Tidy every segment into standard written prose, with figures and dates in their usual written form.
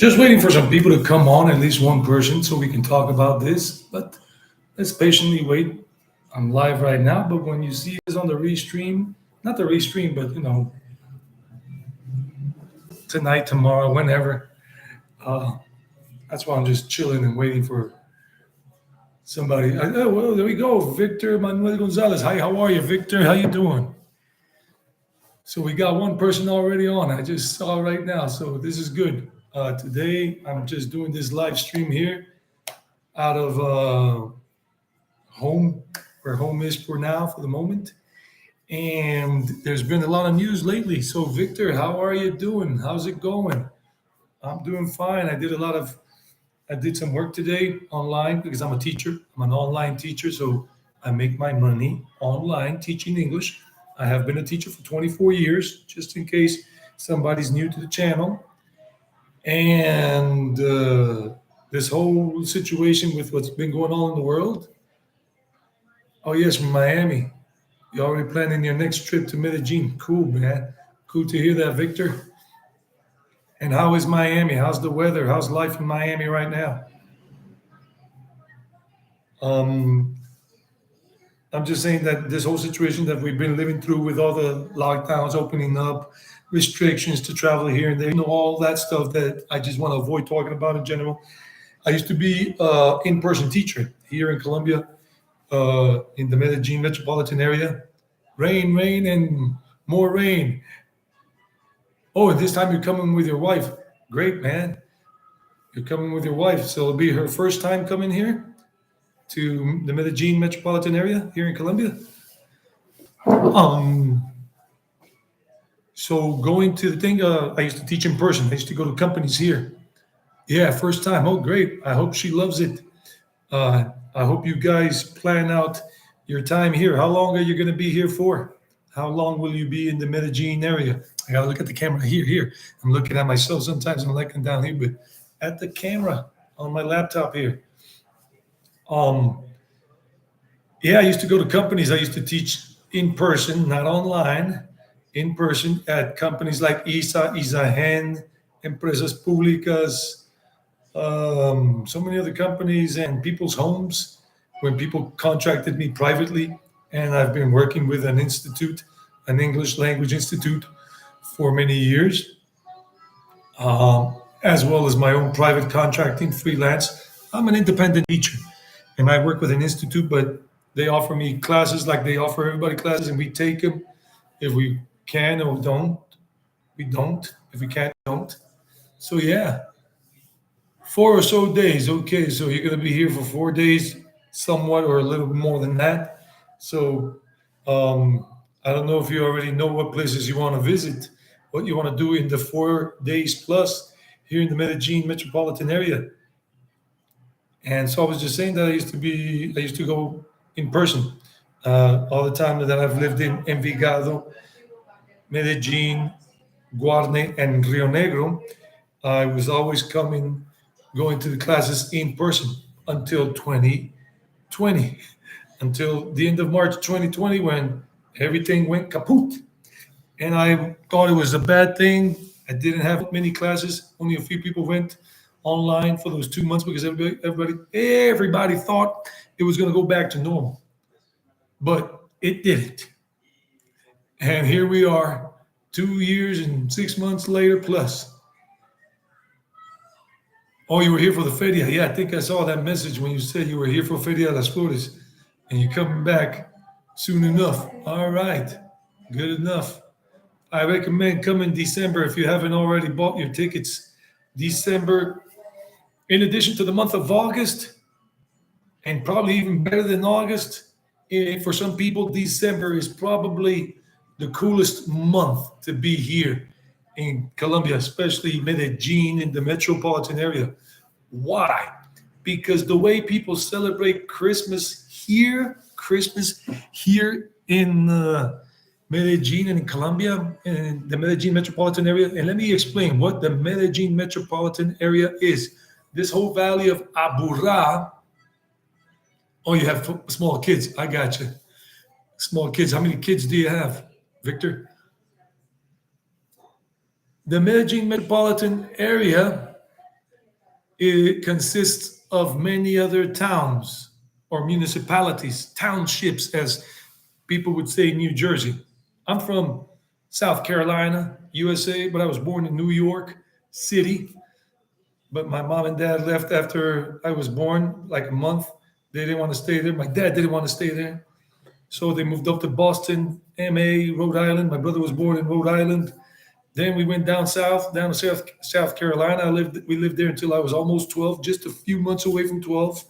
Just waiting for some people to come on, at least one person, so we can talk about this. But let's patiently wait. I'm live right now, but when you see us on the restream, not the restream, but tonight, tomorrow, whenever, uh, that's why I'm just chilling and waiting for somebody. Oh, well, there we go. Victor Manuel Gonzalez. Hi, how are you, Victor? How you doing? So we got one person already on. I just saw right now. So this is good. Today, I'm just doing this live stream here out of home, where home is for now, for the moment. And there's been a lot of news lately. So, Victor, how are you doing? How's it going? I'm doing fine. I did some work today online because I'm a teacher. I'm an online teacher, so I make my money online teaching English. I have been a teacher for 24 years, just in case somebody's new to the channel. And this whole situation with what's been going on in the world. Oh, yes, from Miami. You already planning your next trip to Medellin. Cool, man. Cool to hear that, Victor. And how is Miami? How's the weather? How's life in Miami right now? Um, I'm just saying that this whole situation that we've been living through with all the lockdowns opening up, restrictions to travel here and there, all that stuff that I just want to avoid talking about in general. I used to be in-person teacher here in Colombia, in the Medellin metropolitan area. Rain, rain, and more rain. Oh, and this time you're coming with your wife. Great, man. You're coming with your wife. So it'll be her first time coming here to the Medellin metropolitan area here in Colombia. Um, so going to the thing, I used to teach in person. I used to go to companies here. Yeah, first time. Oh, great. I hope she loves it. I hope you guys plan out your time here. How long are you going to be here for? How long will you be in the Medellin area? I got to look at the camera here. Here, I'm looking at myself. Sometimes I'm looking down here, but at the camera on my laptop here. Um, yeah, I used to go to companies. I used to teach in person, not online, in person at companies like ISA, ISAGEN, Empresas Públicas, so many other companies and people's homes when people contracted me privately. And I've been working with an institute, an English language institute, for many years, as well as my own private contracting freelance. I'm an independent teacher and I work with an institute, but they offer me classes like they offer everybody classes, and we take them if we can or don't. We don't. If we can't, we don't. So, yeah, 4 or so days. Okay, so you're going to be here for 4 days, somewhat, or a little more than that. So I don't know if you already know what places you want to visit, what you want to do in the 4 days plus here in the Medellin metropolitan area. And so I was just saying that I used to go in person all the time that I've lived in Envigado, Medellin, Guarne, and Rio Negro. I was always going to the classes in person until 2020, until the end of March 2020, when everything went kaput. And I thought it was a bad thing. I didn't have many classes. Only a few people went online for those 2 months because everybody thought it was going to go back to normal, but it didn't. And here we are, 2 years and 6 months later plus. Oh, you were here for the feria? Yeah, I think I saw that message when you said you were here for Feria de las Flores, and you're coming back soon enough. All right, good enough. I recommend coming December if you haven't already bought your tickets. December, in addition to the month of August, and probably even better than August, for some people, December is probably the coolest month to be here in Colombia, especially Medellin in the metropolitan area. Why? Because the way people celebrate Christmas here in Medellin and in Colombia, in the Medellin metropolitan area. And let me explain what the Medellin metropolitan area is. This whole valley of Aburrá. Oh, you have small kids. I got you. Small kids. How many kids do you have, Victor? The Medellin metropolitan area It consists of many other towns or municipalities, townships, as people would say in New Jersey. I'm from South Carolina, USA, but I was born in New York City. But my mom and dad left after I was born, like a month. They didn't want to stay there. My dad didn't want to stay there. So they moved up to Boston, MA, Rhode Island. My brother was born in Rhode Island. Then we went down south, down to South Carolina. We lived there until I was almost 12, just a few months away from 12.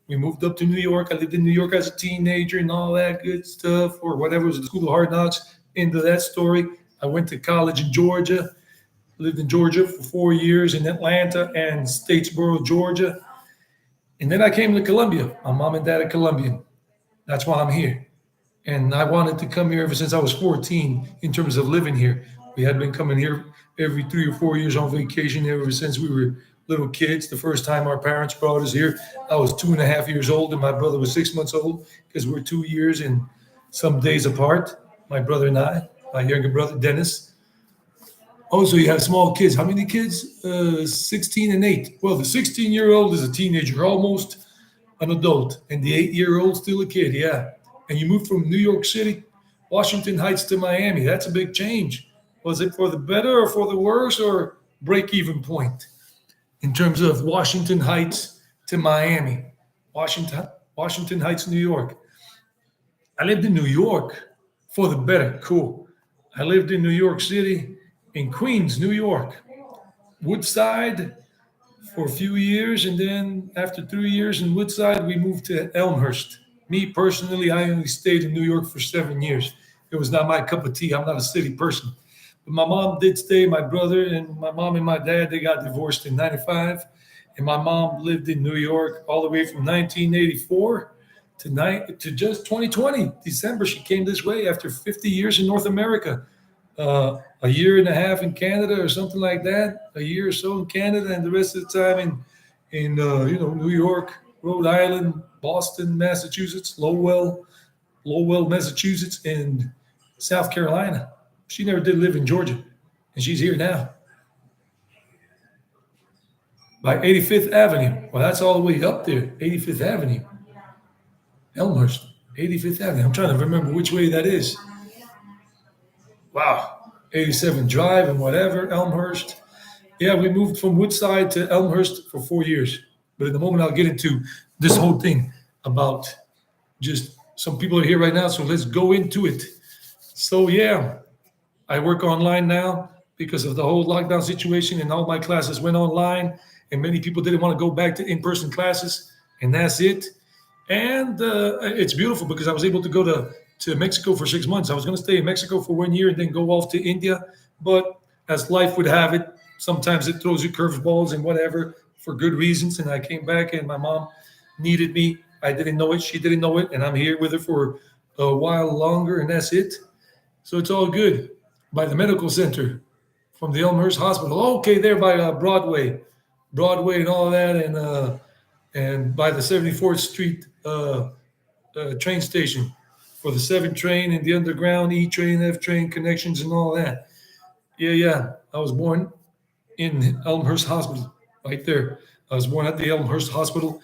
We moved up to New York. I lived in New York as a teenager and all that good stuff, or whatever was the School of Hard Knocks. Into that story. I went to college in Georgia, lived in Georgia for 4 years, in Atlanta and Statesboro, Georgia. And then I came to Colombia. My mom and dad are Colombian. That's why I'm here. And I wanted to come here ever since I was 14 in terms of living here. We had been coming here every 3 or 4 years on vacation ever since we were little kids. The first time our parents brought us here, I was 2.5 years old and my brother was 6 months old because we're 2 years and some days apart, my brother and I, my younger brother, Dennis. Oh, so you have small kids. How many kids? 16 and 8. Well, the 16-year-old is a teenager, almost an adult, and the 8-year-old still a kid, yeah. And you moved from New York City, Washington Heights to Miami. That's a big change. Was it for the better or for the worse or break-even point in terms of Washington Heights to Miami? Washington Heights, New York. I lived in New York for the better. Cool. I lived in New York City, in Queens, New York, Woodside for a few years. And then after 3 years in Woodside, we moved to Elmhurst. Me personally, I only stayed in New York for 7 years. It was not my cup of tea. I'm not a city person. But my mom did stay. My brother and my mom and my dad, they got divorced in 95. And my mom lived in New York all the way from 1984 to just 2020, December. She came this way after 50 years in North America. A year and a half in Canada or something like that. A year or so in Canada, and the rest of the time in New York, Rhode Island, Boston, Massachusetts, Lowell, Massachusetts, and South Carolina. She never did live in Georgia, and she's here now. By 85th Avenue. Well, that's all the way up there, 85th Avenue. Elmhurst, 85th Avenue. I'm trying to remember which way that is. Wow, 87 Drive and whatever, Elmhurst. Yeah, we moved from Woodside to Elmhurst for 4 years. But in the moment, I'll get into this whole thing about just some people are here right now, so let's go into it. So, yeah, I work online now because of the whole lockdown situation, and all my classes went online, and many people didn't want to go back to in-person classes, and that's it. And it's beautiful because I was able to go to Mexico for 6 months. I was going to stay in Mexico for 1 year and then go off to India. But as life would have it, sometimes it throws you curveballs and whatever for good reasons. And I came back and my mom needed me. I didn't know it. She didn't know it. And I'm here with her for a while longer, and that's it. So it's all good. By the medical center from the Elmhurst Hospital. Okay, there by Broadway and all that. And by the 74th Street train station for the 7 train and the underground E train, F train connections and all that. Yeah. I was born in Elmhurst Hospital, right there. I was born at the Elmhurst Hospital.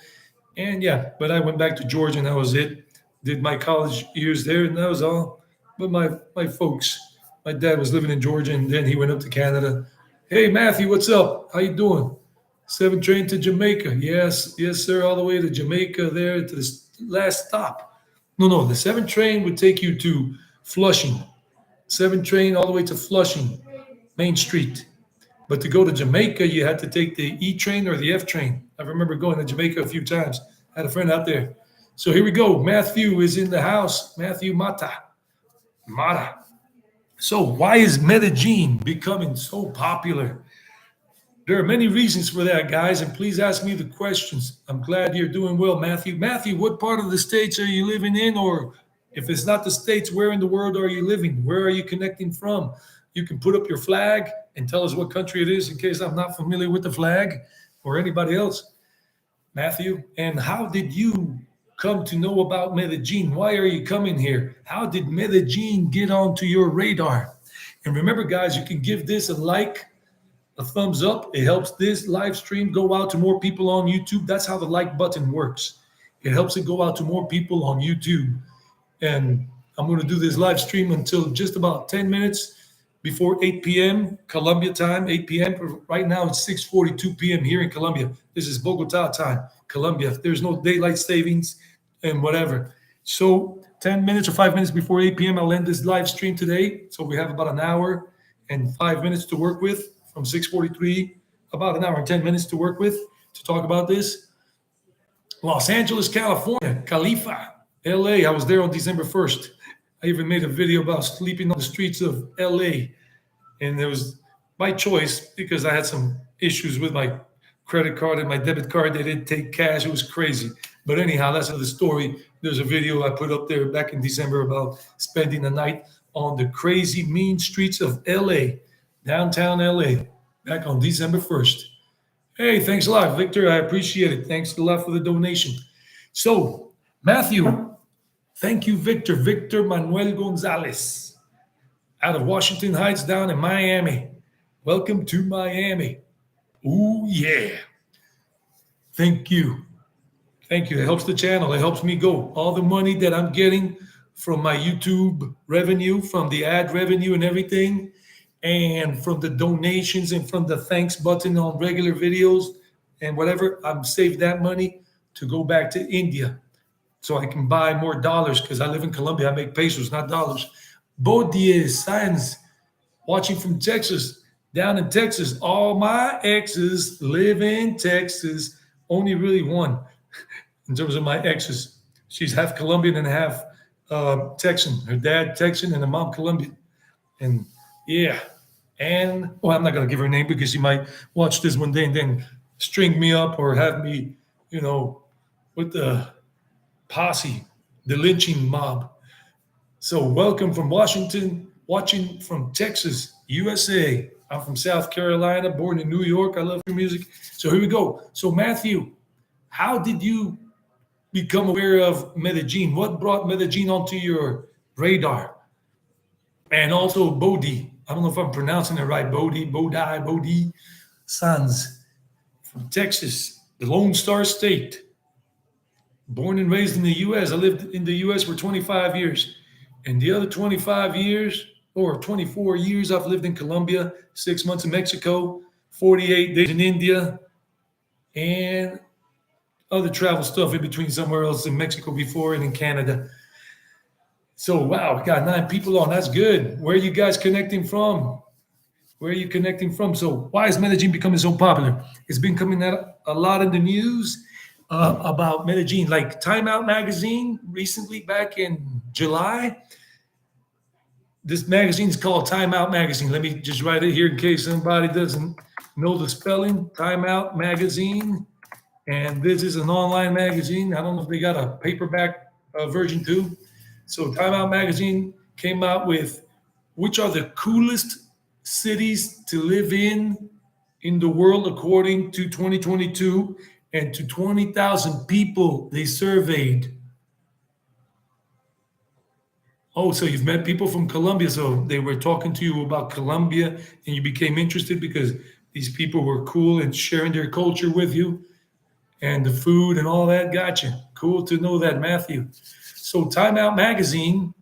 And yeah, but I went back to Georgia and that was it. Did my college years there and that was all. But my folks, my dad was living in Georgia and then he went up to Canada. Hey, Matthew, what's up? How you doing? 7 train to Jamaica. Yes, sir. All the way to Jamaica there to the last stop. No. The 7 train would take you to Flushing. 7 train all the way to Flushing, Main Street. But to go to Jamaica, you had to take the E train or the F train. I remember going to Jamaica a few times. I had a friend out there. So here we go. Matthew is in the house. Matthew Mata. So why is Medellin becoming so popular? There are many reasons for that, guys, and please ask me the questions. I'm glad you're doing well, Matthew. Matthew, what part of the States are you living in? Or if it's not the States, where in the world are you living? Where are you connecting from? You can put up your flag and tell us what country it is in case I'm not familiar with the flag or anybody else. Matthew, and how did you come to know about Medellin? Why are you coming here? How did Medellin get onto your radar? And remember, guys, you can give this a like, a thumbs up. It helps this live stream go out to more people on YouTube. That's how the like button works. It helps it go out to more people on YouTube. And I'm going to do this live stream until just about 10 minutes before 8 p.m. Colombia time, 8 p.m. Right now it's 6:42 p.m. here in Colombia. This is Bogota time, Colombia. There's no daylight savings and whatever. So 10 minutes or 5 minutes before 8 p.m. I'll end this live stream today. So we have about an hour and 5 minutes to work with from 6:43, about an hour and 10 minutes to work with to talk about this. Los Angeles, California, Khalifa, LA. I was there on December 1st. I even made a video about sleeping on the streets of LA. And it was by choice because I had some issues with my credit card and my debit card. They didn't take cash. It was crazy. But anyhow, that's another story. There's a video I put up there back in December about spending the night on the crazy, mean streets of LA, downtown LA, back on December 1st. Hey, thanks a lot, Victor. I appreciate it. Thanks a lot for the donation. So, Matthew, thank you, Victor. Victor Manuel Gonzalez out of Washington Heights down in Miami. Welcome to Miami. Ooh, yeah. Thank you. Thank you. It helps the channel. It helps me go. All the money that I'm getting from my YouTube revenue, from the ad revenue and everything, and from the donations and from the thanks button on regular videos and whatever, I'm saved that money to go back to India so I can buy more dollars because I live in Colombia. I make pesos, not dollars. Bodie Science, watching from Texas, down in Texas. All my exes live in Texas. Only really one in terms of my exes. She's half Colombian and half Texan. Her dad Texan and her mom Colombian. And yeah. And, well, I'm not going to give her name because she might watch this one day and then string me up or have me, with the posse, the lynching mob. So welcome from Washington, watching from Texas, USA. I'm from South Carolina, born in New York. I love your music. So here we go. So Matthew, how did you become aware of Medellin? What brought Medellin onto your radar? And also Bodie. I don't know if I'm pronouncing it right. Bodie Sanz from Texas, the Lone Star State. Born and raised in the U.S. I lived in the U.S. for 25 years. And the other 25 years or 24 years, I've lived in Colombia, 6 months in Mexico, 48 days in India, and other travel stuff in between somewhere else in Mexico before and in Canada. So, wow, we got 9 people on. That's good. Where are you guys connecting from? Where are you connecting from? So why is Medellin becoming so popular? It's been coming out a lot in the news about Medellin. Like Time Out magazine recently back in July. This magazine is called Time Out magazine. Let me just write it here in case somebody doesn't know the spelling. Time Out magazine. And this is an online magazine. I don't know if they got a paperback version too. So Time Out magazine came out with which are the coolest cities to live in the world according to 2022, and to 20,000 people they surveyed. Oh, so you've met people from Colombia. So they were talking to you about Colombia and you became interested because these people were cool and sharing their culture with you and the food and all that. Gotcha. Cool to know that, Matthew. So Time Out magazine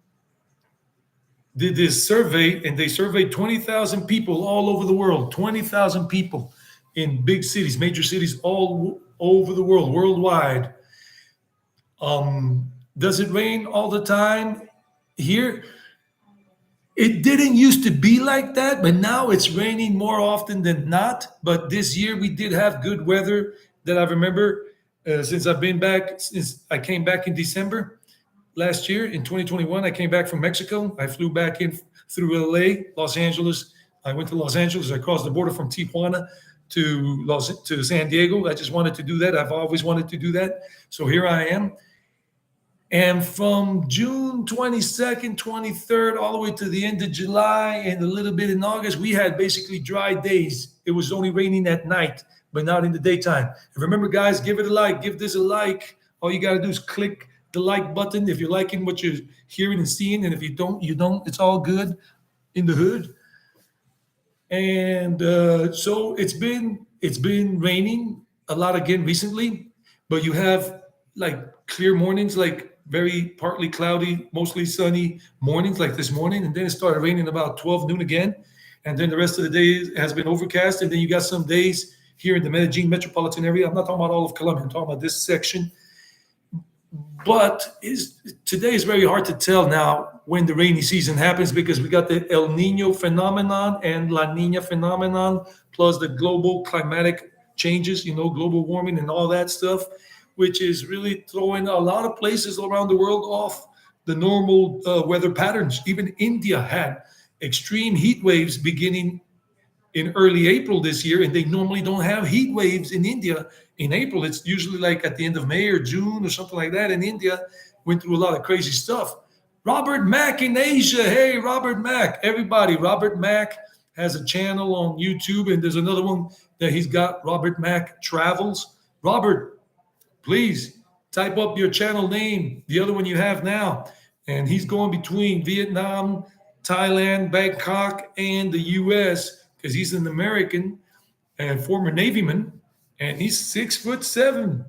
did this survey, and they surveyed 20,000 people all over the world, 20,000 people in big cities, major cities all over the world, worldwide. Does it rain all the time here? It didn't used to be like that, but now it's raining more often than not. But this year we did have good weather that I remember since I came back in December. Last year in 2021, I came back from Mexico. I flew back in through LA, Los Angeles. I went to Los Angeles. I crossed the border from Tijuana to San Diego. I just wanted to do that. I've always wanted to do that. So here I am. And from June 22nd, 23rd, all the way to the end of July and a little bit in August, we had basically dry days. It was only raining at night, but not in the daytime. And remember, guys, give it a like. Give this a like. All you got to do is click the like button if you're liking what you're hearing and seeing, and if you don't, you don't. It's all good in the hood. And so it's been raining a lot again recently, but you have like clear mornings, like very partly cloudy, mostly sunny mornings, like this morning, and then it started raining about 12 noon again, and then the rest of the day has been overcast, and then you got some days here in the Medellin metropolitan area. I'm not talking about all of Colombia. I'm talking about this section, but today is very hard to tell now when the rainy season happens because we got the El Nino phenomenon and La Nina phenomenon, plus the global climatic changes, global warming and all that stuff, which is really throwing a lot of places around the world off the normal weather patterns. Even India had extreme heat waves beginning in early April this year, and they normally don't have heat waves in India in April. It's usually like at the end of May or June or something like that. And India went through a lot of crazy stuff. Robert Mack in Asia. Hey, Robert Mack. Everybody, Robert Mack has a channel on YouTube, and there's another one that he's got, Robert Mack Travels. Robert, please type up your channel name, the other one you have now. And he's going between Vietnam, Thailand, Bangkok, and the US because he's an American and former Navyman, and he's 6'7"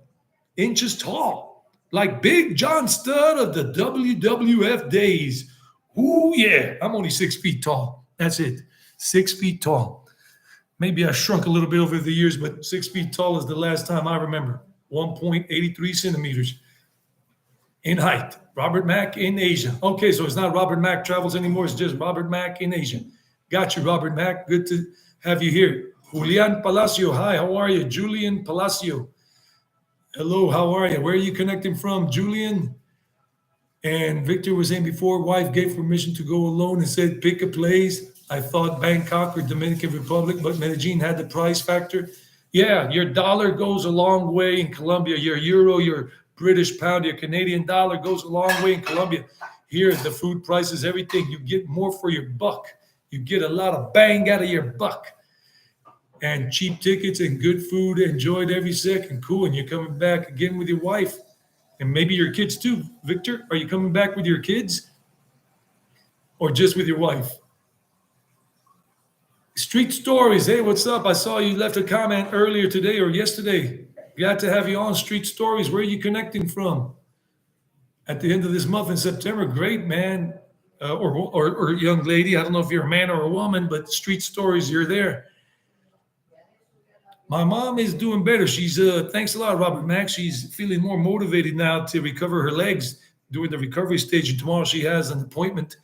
tall, like Big John Studd of the WWF days. Ooh, yeah, I'm only 6 feet tall. That's it, 6 feet tall. Maybe I shrunk a little bit over the years, but 6 feet tall is the last time I remember. 1.83 centimeters in height. Robert Mack in Asia. Okay, so it's not Robert Mack Travels anymore. It's just Robert Mack in Asia. Got you, Robert Mack. Good to have you here. Julian Palacio. Hi, how are you? Julian Palacio. Hello, how are you? Where are you connecting from, Julian? And Victor was saying before, wife gave permission to go alone and said, pick a place. I thought Bangkok or Dominican Republic, but Medellin had the price factor. Yeah, your dollar goes a long way in Colombia. Your euro, your British pound, your Canadian dollar goes a long way in Colombia. Here, the food prices, everything. You get more for your buck. You get a lot of bang out of your buck. And cheap tickets and good food enjoyed every second. Cool. And you're coming back again with your wife and maybe your kids too. Victor, are you coming back with your kids or just with your wife? Street Stories. Hey, what's up? I saw you left a comment earlier today or yesterday. Glad to have you on Street Stories. Where are you connecting from? At the end of this month in September. Great, man. Or young lady. I don't know if you're a man or a woman, but Street Stories, you're there. My mom is doing better. She's thanks a lot, Robert Mack. She's feeling more motivated now to recover her legs during the recovery stage. And tomorrow she has an appointment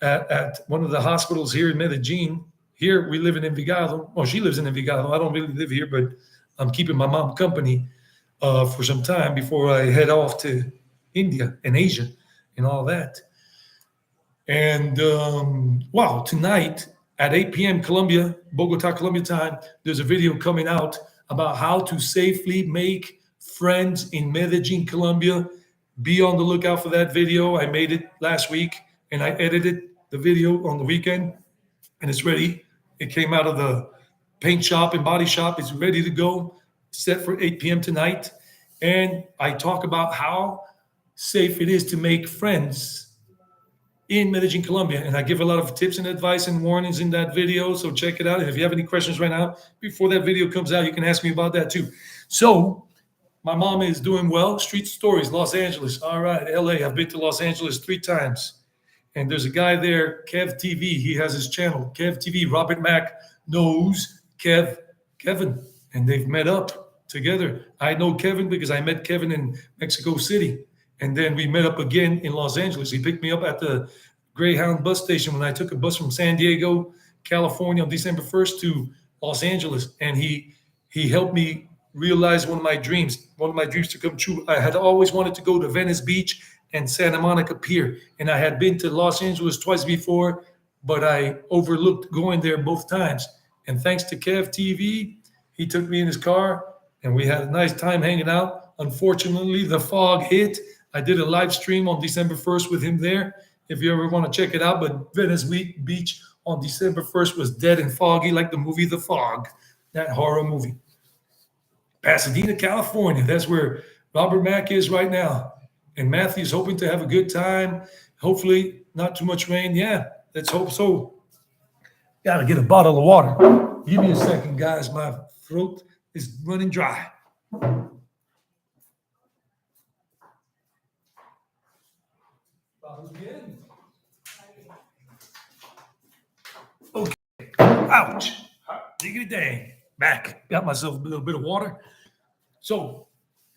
at one of the hospitals here in Medellin. Here we live in Envigado. Well, she lives in Envigado. I don't really live here, but I'm keeping my mom company for some time before I head off to India and Asia and all that. And wow, tonight at 8 p.m. Colombia, Bogota, Colombia time, there's a video coming out about how to safely make friends in Medellin, Colombia. Be on the lookout for that video. I made it last week and I edited the video on the weekend and it's ready. It came out of the paint shop and body shop. It's ready to go, set for 8 p.m. tonight. And I talk about how safe it is to make friends in Medellin, Colombia. And I give a lot of tips and advice and warnings in that video. So check it out. And if you have any questions right now, before that video comes out, you can ask me about that too. So my mom is doing well. Street Stories, Los Angeles. All right, LA. I've been to Los Angeles 3 times. And there's a guy there, Kev TV. He has his channel, Kev TV. Robert Mack knows Kevin. And they've met up together. I know Kevin because I met Kevin in Mexico City. And then we met up again in Los Angeles. He picked me up at the Greyhound bus station when I took a bus from San Diego, California on December 1st to Los Angeles. And he helped me realize one of my dreams to come true. I had always wanted to go to Venice Beach and Santa Monica Pier. And I had been to Los Angeles twice before, but I overlooked going there both times. And thanks to Kev TV, he took me in his car and we had a nice time hanging out. Unfortunately, the fog hit. I did a live stream on December 1st with him there. If you ever want to check it out, but Venice Beach on December 1st was dead and foggy like the movie The Fog, that horror movie. Pasadena, California. That's where Robert Mack is right now. And Matthew's hoping to have a good time. Hopefully not too much rain. Yeah, let's hope so. Gotta get a bottle of water. Give me a second, guys. My throat is running dry. Again. Okay. Ouch. Diggity dang. Back. Got myself a little bit of water. So,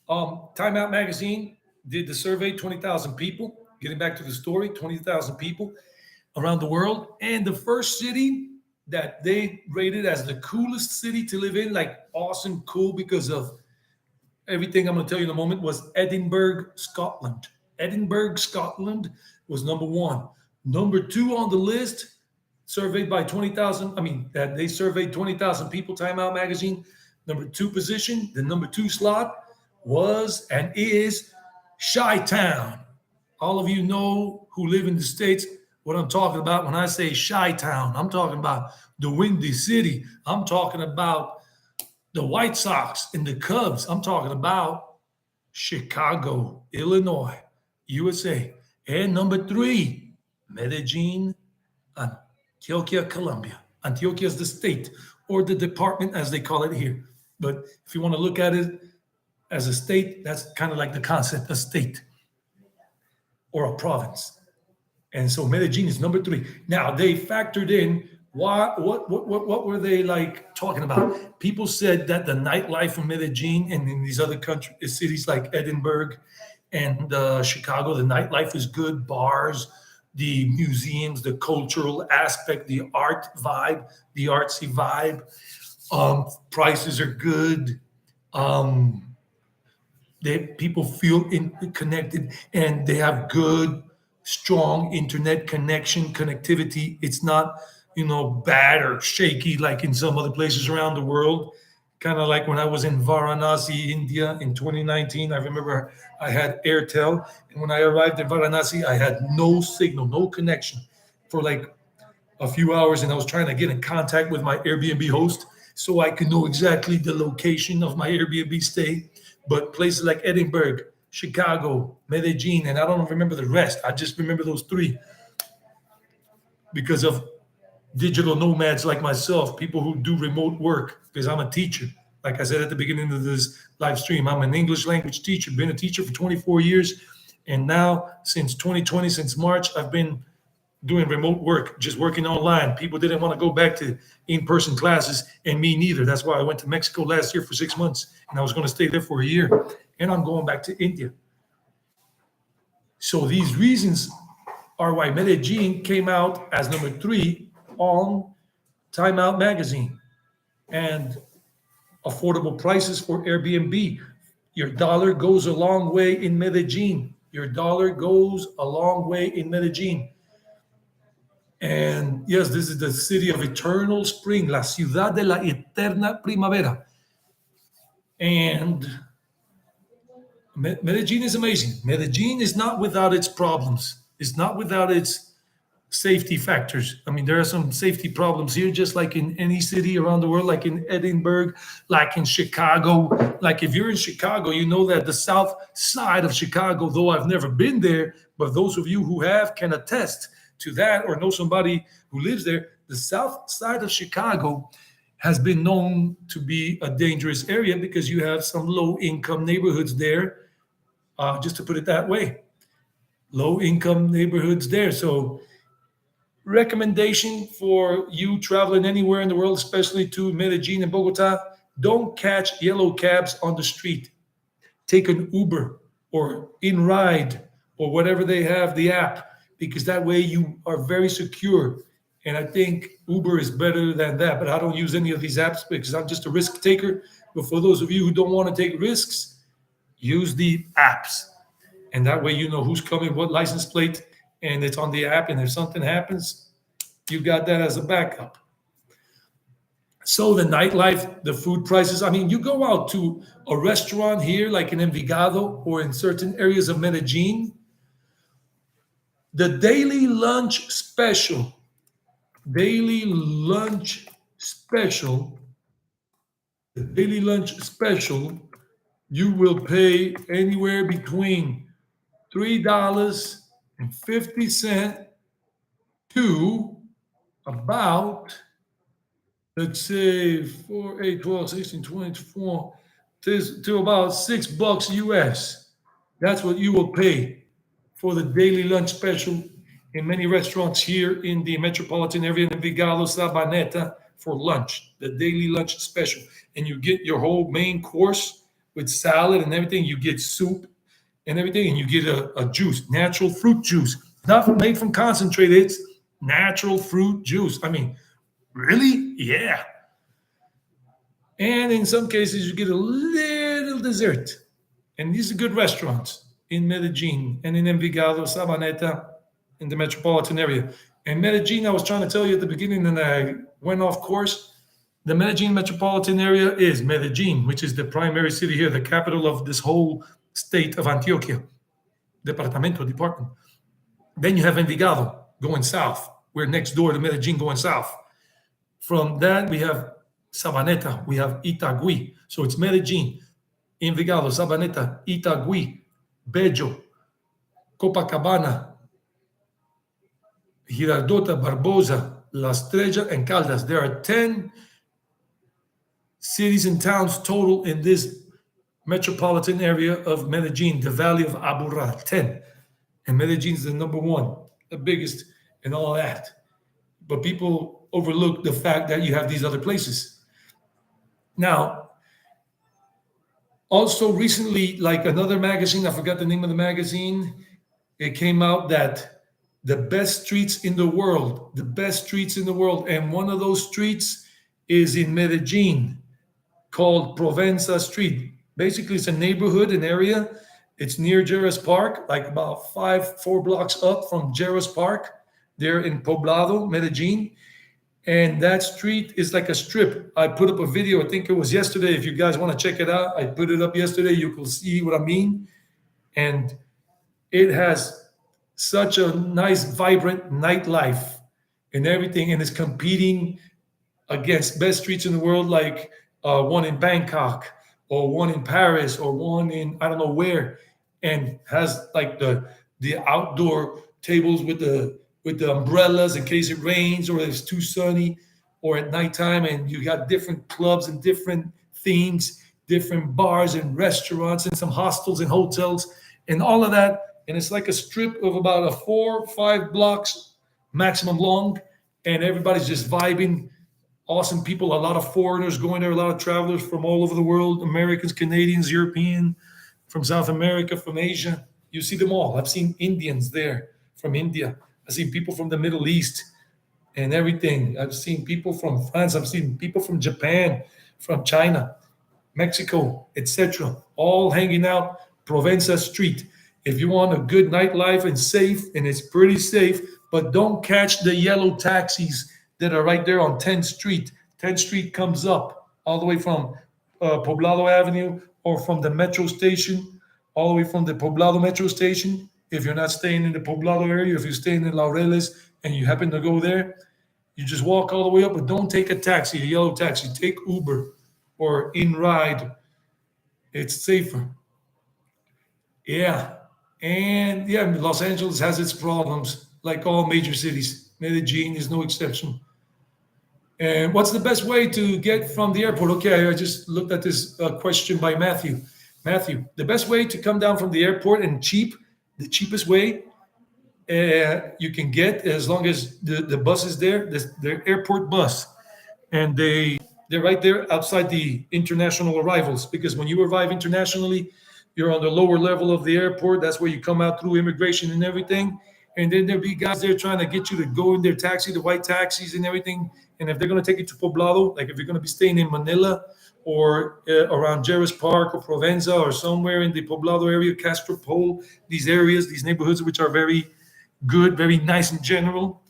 Time Out Magazine did the survey, 20,000 people. Getting back to the story, 20,000 people around the world. And the first city that they rated as the coolest city to live in, like awesome, cool because of everything I'm going to tell you in a moment, was Edinburgh, Scotland. Edinburgh, Scotland was number one. Number two on the list, surveyed by 20,000, that they surveyed 20,000 people, Time Out Magazine. Number two position, the number two slot was and is Chi-Town. All of you know who live in the States what I'm talking about when I say Chi-Town. I'm talking about the Windy City. I'm talking about the White Sox and the Cubs. I'm talking about Chicago, Illinois, USA. And number three, Medellin, Antioquia, Colombia. Antioquia is the state or the department, as they call it here. But if you want to look at it as a state, that's kind of like the concept of state or a province. And so Medellin is number three. Now they factored in what were they like talking about? People said that the nightlife in Medellin and in these other cities like Edinburgh and Chicago, the nightlife is good. Bars, the museums, the cultural aspect, the art vibe, the artsy vibe. Prices are good. People feel connected, and they have good, strong internet connectivity. It's not, bad or shaky like in some other places around the world. Kind of like when I was in Varanasi, India in 2019. I remember I had Airtel, and when I arrived in Varanasi, I had no signal, no connection for like a few hours, and I was trying to get in contact with my Airbnb host so I could know exactly the location of my Airbnb stay. But places like Edinburgh, Chicago, Medellin, and I don't remember the rest. I just remember those three because of digital nomads like myself, people who do remote work, because I'm a teacher. Like I said at the beginning of this live stream, I'm an English language teacher, been a teacher for 24 years. And now, since 2020, since March, I've been doing remote work, just working online. People didn't want to go back to in-person classes, and me neither. That's why I went to Mexico last year for 6 months, and I was going to stay there for a year. And I'm going back to India. So these reasons are why Medellin came out as number three on Time Out Magazine. And affordable prices for Airbnb. Your dollar goes a long way in Medellin. Your dollar goes a long way in Medellin. And yes, this is the city of eternal spring, la ciudad de la eterna primavera. And Medellin is amazing. Medellin is not without its problems. It's not without its safety factors. There are some safety problems here, just like in any city around the world, like in Edinburgh, like in Chicago. Like if you're in Chicago, you know that the south side of Chicago, though I've never been there, but those of you who have can attest to that or know somebody who lives there. The south side of Chicago has been known to be a dangerous area because you have some low income neighborhoods there, just to put it that way. Low income neighborhoods there. So recommendation for you traveling anywhere in the world, especially to Medellin and Bogota, don't catch yellow cabs on the street. Take an Uber or InRide or whatever they have, the app, because that way you are very secure. And I think Uber is better than that, but I don't use any of these apps because I'm just a risk taker. But for those of you who don't want to take risks, use the apps. And that way you know who's coming, what license plate, and it's on the app. And if something happens, you got that as a backup. So the nightlife, the food prices. You go out to a restaurant here, like in Envigado or in certain areas of Medellin, the daily lunch special, the daily lunch special, you will pay anywhere between $3.50 to about let's say 4, 8, 12, 16, 24, to about $6 US. That's what you will pay for the daily lunch special in many restaurants here in the metropolitan area in Vigalo Sabaneta for lunch, the daily lunch special. And you get your whole main course with salad and everything. You get soup and everything, and you get a juice, natural fruit juice, not made from concentrate. It's natural fruit juice. I mean, really? Yeah. And in some cases, you get a little dessert. And these are good restaurants in Medellin and in Envigado, Sabaneta, in the metropolitan area. And Medellin, I was trying to tell you at the beginning, and I went off course. The Medellin metropolitan area is Medellin, which is the primary city here, the capital of this whole state of Antioquia, departamento, department. Then you have Envigado going south. We're next door to Medellin going south. From that, we have Sabaneta, we have Itagüí. So it's Medellin, Envigado, Sabaneta, Itagüí, Bello, Copacabana, Girardota, Barbosa, La Estrella, and Caldas. There are 10 cities and towns total in this metropolitan area of Medellin, the Valley of Aburrá, 10. And Medellin is the number one, the biggest, and all that. But people overlook the fact that you have these other places. Now, also recently, like another magazine, I forgot the name of the magazine, it came out that the best streets in the world, the best streets in the world, and one of those streets is in Medellin called Provenza Street. Basically, it's a neighborhood, an area. It's near Jerez Park, like about 4 blocks up from Jerez Park, there in Poblado, Medellin. And that street is like a strip. I put up a video, I think it was yesterday. If you guys want to check it out, I put it up yesterday. You can see what I mean. And it has such a nice, vibrant nightlife and everything. And it's competing against best streets in the world, like one in Bangkok or one in Paris or one in I don't know where, and has like the outdoor tables with the umbrellas in case it rains or it's too sunny or at nighttime, and you got different clubs and different themes, different bars and restaurants and some hostels and hotels and all of that. And it's like a strip of about 4 or 5 blocks maximum long, and everybody's just vibing. Awesome people, a lot of foreigners going there, a lot of travelers from all over the world, Americans, Canadians, European, from South America, from Asia. You see them all. I've seen Indians there from India. I've seen people from the Middle East and everything. I've seen people from France. I've seen people from Japan, from China, Mexico, etc. All hanging out Provenza Street. If you want a good nightlife and safe, and it's pretty safe, but don't catch the yellow taxis that are right there on 10th Street. 10th Street comes up all the way from Poblado Avenue or from the metro station, all the way from the Poblado metro station. If you're not staying in the Poblado area, if you're staying in Laureles and you happen to go there, you just walk all the way up, but don't take a taxi, a yellow taxi. Take Uber or in-ride. It's safer. Yeah. And yeah, Los Angeles has its problems, like all major cities. Medellin is no exception. And what's the best way to get from the airport? Okay, I just looked at this question by Matthew. Matthew, the best way to come down from the airport and the cheapest way you can get, as long as the bus is there, the airport bus, and they're right there outside the international arrivals. Because when you arrive internationally, you're on the lower level of the airport. That's where you come out through immigration and everything. And then there'll be guys there trying to get you to go in their taxi, the white taxis and everything. And if they're going to take you to Poblado, like if you're going to be staying in Manila or around Jerez Park or Provenza or somewhere in the Poblado area, Castropol, these areas, these neighborhoods, which are very good, very nice in general,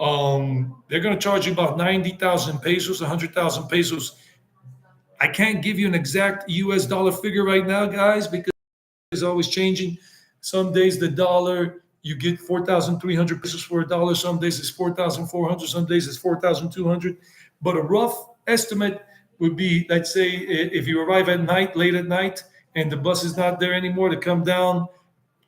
they're going to charge you about 90,000 pesos, 100,000 pesos. I can't give you an exact US dollar figure right now, guys, because it's always changing. Some days the dollar, you get 4,300 pesos for a dollar. Some days it's 4,400. Some days it's 4,200. But a rough estimate would be, let's say, if you arrive at night, late at night, and the bus is not there anymore to come down,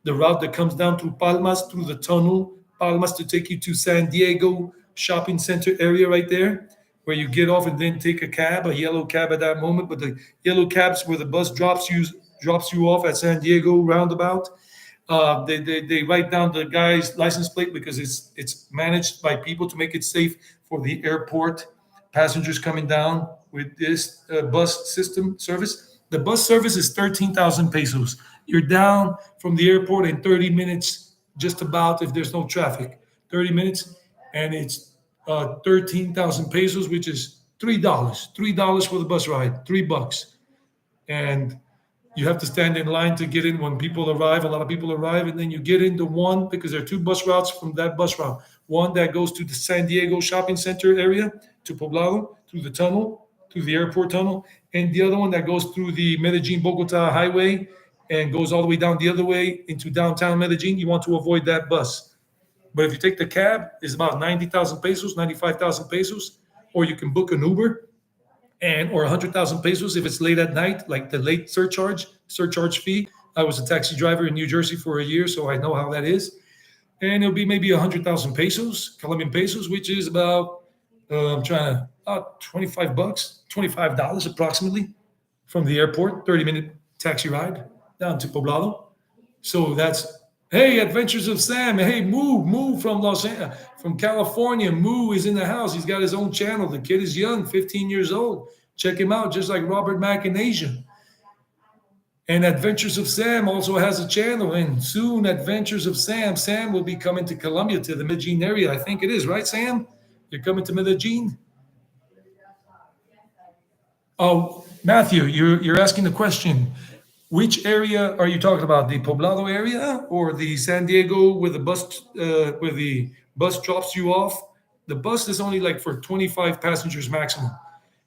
the route that comes down through Palmas, through the tunnel, Palmas to take you to San Diego shopping center area right there, where you get off and then take a cab, a yellow cab at that moment. But the yellow cabs where the bus drops you off at San Diego roundabout, they write down the guy's license plate because it's managed by people to make it safe for the airport passengers coming down with this bus system service. The bus service is 13,000 pesos. You're down from the airport in 30 minutes, just about, if there's no traffic. 30 minutes, and it's 13,000 pesos, which is $3. $3 for the bus ride, $3. And you have to stand in line to get in when people arrive. A lot of people arrive, and then you get into one because there are two bus routes from that bus route. One that goes to the San Diego shopping center area, to Poblado, through the tunnel, through the airport tunnel, and the other one that goes through the Medellin Bogota highway and goes all the way down the other way into downtown Medellin. You want to avoid that bus. But if you take the cab, it's about 90,000 pesos, 95,000 pesos, or you can book an Uber and or 100,000 pesos if it's late at night, like the late surcharge fee. I was a taxi driver in New Jersey for a year, so I know how that is. And it'll be maybe 100,000 pesos, Colombian pesos, which is about I'm trying to about $25, $25 approximately from the airport, 30-minute taxi ride down to Poblado. So that's hey, Adventures of Sam. Hey, Moo from from California. Moo is in the house. He's got his own channel. The kid is young, 15 years old. Check him out, just like Robert Mack in Asia. And Adventures of Sam also has a channel, and soon Adventures of Sam. Sam will be coming to Colombia, to the Medellin area. I think it is, right, Sam? You're coming to Medellin? Oh, Matthew, you're asking the question. Which area are you talking about? The Poblado area or the San Diego where the bus drops you off? The bus is only like for 25 passengers maximum,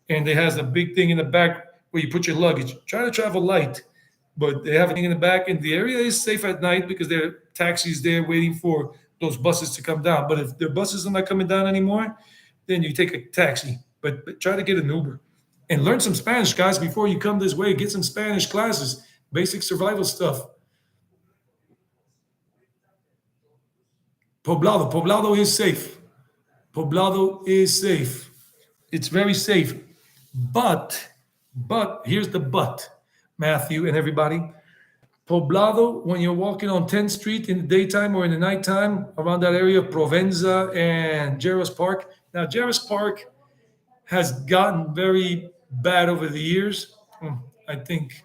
and it has a big thing in the back where you put your luggage. Try to travel light, but they have a thing in the back, and the area is safe at night because there are taxis there waiting for those buses to come down. But if their buses are not coming down anymore, then you take a taxi. But try to get an Uber and learn some Spanish, guys, before you come this way. Get some Spanish classes, basic survival stuff. Poblado is safe. Poblado is safe. It's very safe. But here's the but, Matthew and everybody. Poblado, when you're walking on 10th Street in the daytime or in the nighttime around that area of Provenza and Jarrah's Park. Now, Jarrah's Park has gotten very bad over the years. I think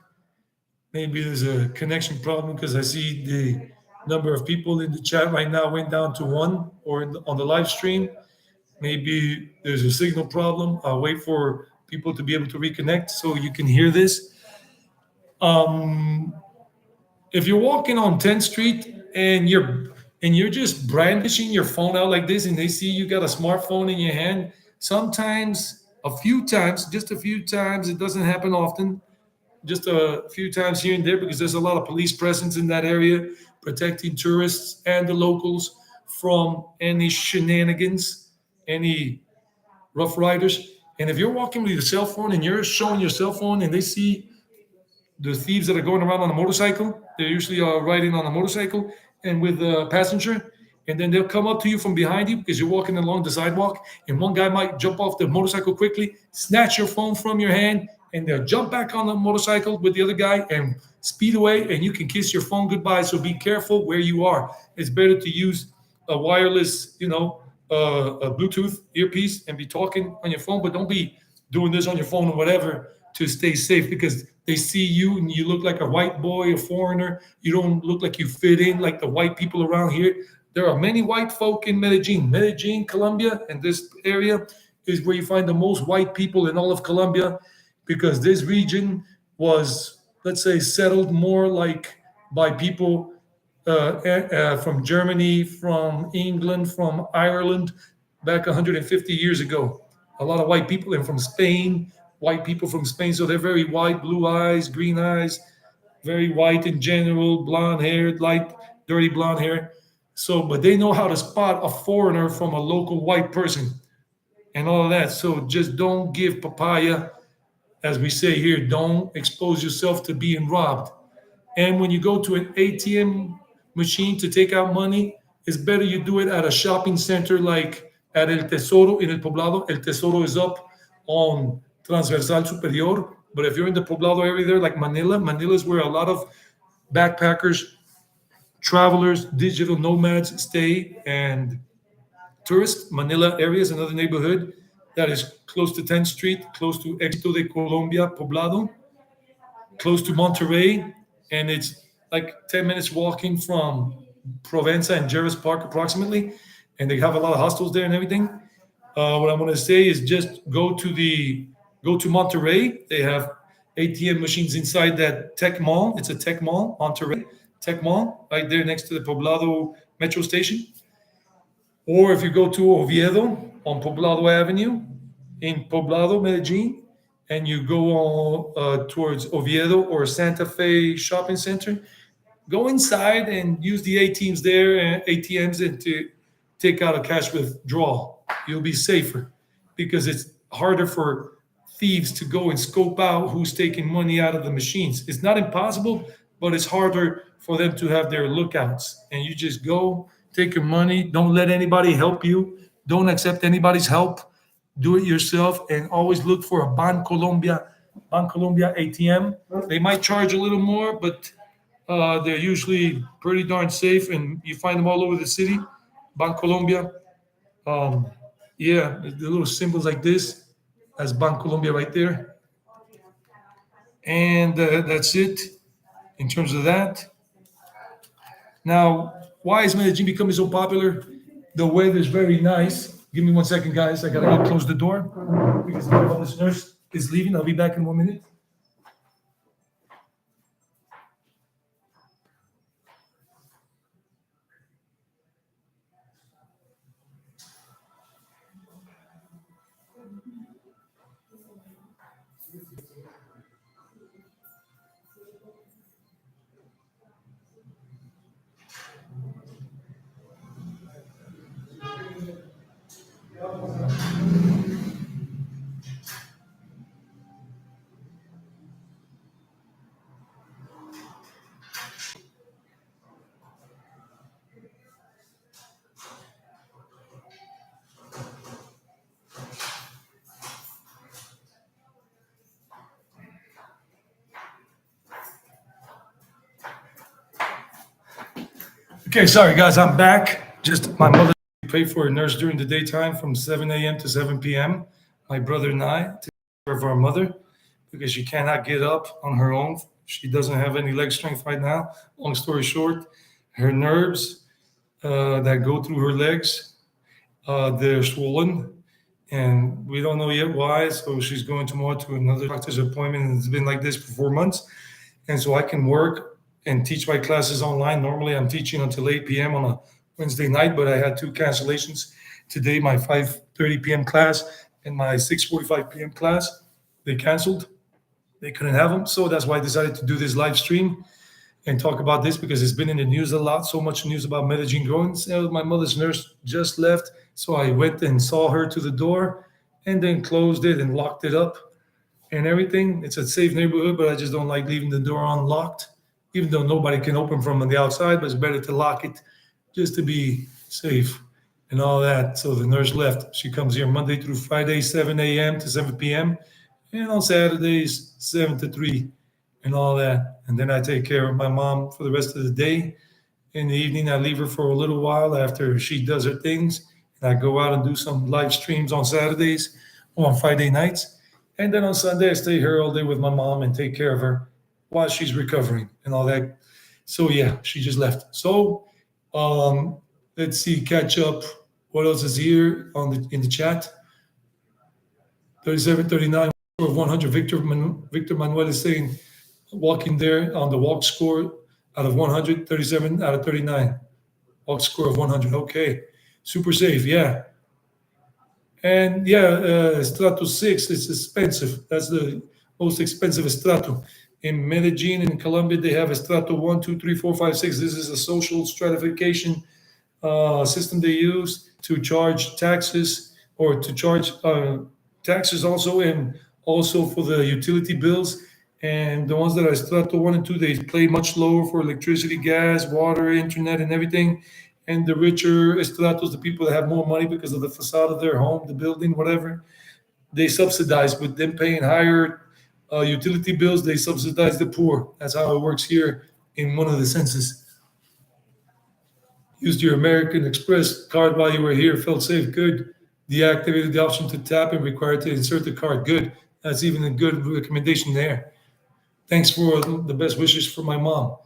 maybe there's a connection problem because I see the number of people in the chat right now went down to one, or on the live stream. Maybe there's a signal problem. I'll wait for people to be able to reconnect so you can hear this. If you're walking on 10th Street and you're just brandishing your phone out like this, and they see you got a smartphone in your hand, sometimes, just a few times, it doesn't happen often, just a few times here and there, because there's a lot of police presence in that area protecting tourists and the locals from any shenanigans, any rough riders. And if you're walking with your cell phone and you're showing your cell phone and they see the thieves that are going around on a motorcycle, they're usually riding on a motorcycle and with a passenger, and then they'll come up to you from behind you because you're walking along the sidewalk, and one guy might jump off the motorcycle quickly, snatch your phone from your hand, and they'll jump back on the motorcycle with the other guy and speed away, and you can kiss your phone goodbye. So be careful where you are. It's better to use a wireless, a Bluetooth earpiece and be talking on your phone, but don't be doing this on your phone or whatever to stay safe, because they see you and you look like a white boy, a foreigner. You don't look like you fit in like the white people around here. There are many white folk in Medellin. Medellin, Colombia, and this area is where you find the most white people in all of Colombia, because this region was, let's say, settled more like by people from Germany, from England, from Ireland, back 150 years ago. A lot of white people, and from Spain, white people from Spain. So they're very white, blue eyes, green eyes, very white in general, blonde hair, light, dirty blonde hair. So, but they know how to spot a foreigner from a local white person and all of that. So just don't give papaya, as we say here. Don't expose yourself to being robbed. And when you go to an ATM machine to take out money, it's better you do it at a shopping center like at El Tesoro in El Poblado. El Tesoro is up on Transversal Superior. But if you're in the Poblado area there, like Manila, Manila is where a lot of backpackers, travelers, digital nomads stay, and tourists. Manila area is another neighborhood that is close to 10th Street, close to Éxito de Colombia, Poblado, close to Monterrey, and it's like 10 minutes walking from Provenza and Jervis Park approximately. And they have a lot of hostels there and everything. What I'm going to say is just go to Monterrey. They have ATM machines inside that tech mall. It's a tech mall, Monterrey Tech Mall, right there next to the Poblado metro station. Or if you go to Oviedo on Poblado Avenue in Poblado, Medellin, and you go on towards Oviedo or Santa Fe Shopping Center, go inside and use the ATMs there and ATMs and to take out a cash withdrawal. You'll be safer because it's harder for thieves to go and scope out who's taking money out of the machines. It's not impossible, but it's harder for them to have their lookouts. And you just go, take your money, don't let anybody help you, don't accept anybody's help, do it yourself, and always look for a Ban Colombia ATM. They might charge a little more, but they're usually pretty darn safe, and you find them all over the city. Ban Colombia, um, yeah, the little symbols like this, that's Ban Colombia right there, and that's it in terms of that. Now, why is Medellin becoming so popular? The weather is very nice. Give me 1 second, guys. I gotta go close the door because my mother's nurse is leaving. I'll be back in 1 minute. Okay, sorry guys, I'm back. Just my mother paid for a nurse during the daytime from 7 a.m. to 7 p.m. My brother and I take care of our mother because she cannot get up on her own. She doesn't have any leg strength right now. Long story short, her nerves that go through her legs, they're swollen, and we don't know yet why. So she's going tomorrow to another doctor's appointment, and it's been like this for 4 months. And so I can work and teach my classes online. Normally, I'm teaching until 8 p.m. on a Wednesday night, but I had two cancellations today. My 5:30 p.m. class and my 6:45 p.m. class, they canceled. They couldn't have them, so that's why I decided to do this live stream and talk about this because it's been in the news a lot. So much news about Medellin growing. So my mother's nurse just left, so I went and saw her to the door, and then closed it and locked it up and everything. It's a safe neighborhood, but I just don't like leaving the door unlocked, even though nobody can open from the outside. But it's better to lock it just to be safe and all that. So the nurse left. She comes here Monday through Friday, 7 a.m. to 7 p.m., and on Saturdays, 7 to 3 and all that. And then I take care of my mom for the rest of the day. In the evening, I leave her for a little while after she does her things. And I go out and do some live streams on Saturdays or on Friday nights. And then on Sunday, I stay here all day with my mom and take care of her while she's recovering and all that. So yeah, she just left. So let's see, catch up. What else is here on in the chat? 37, 39 of 100. Victor Manuel is saying walking there on the walk score out of 100, 37 out of 39. Walk score of 100. Okay, super safe. Yeah. And yeah, Strato 6 is expensive. That's the most expensive Strato. In Medellin, in Colombia, they have a Strato 1, 2, 3, 4, 5, 6. This is a social stratification system they use to charge taxes or to charge taxes also, and also for the utility bills. And the ones that are Strato 1 and 2, they play much lower for electricity, gas, water, internet, and everything. And the richer stratos, the people that have more money because of the facade of their home, the building, whatever, they subsidize. With them paying higher utility bills, they subsidize the poor. That's how it works here in one of the census. Used your American Express card while you were here. Felt safe. Good. Deactivated the option to tap and required to insert the card. Good. That's even a good recommendation there. Thanks for the best wishes for my mom.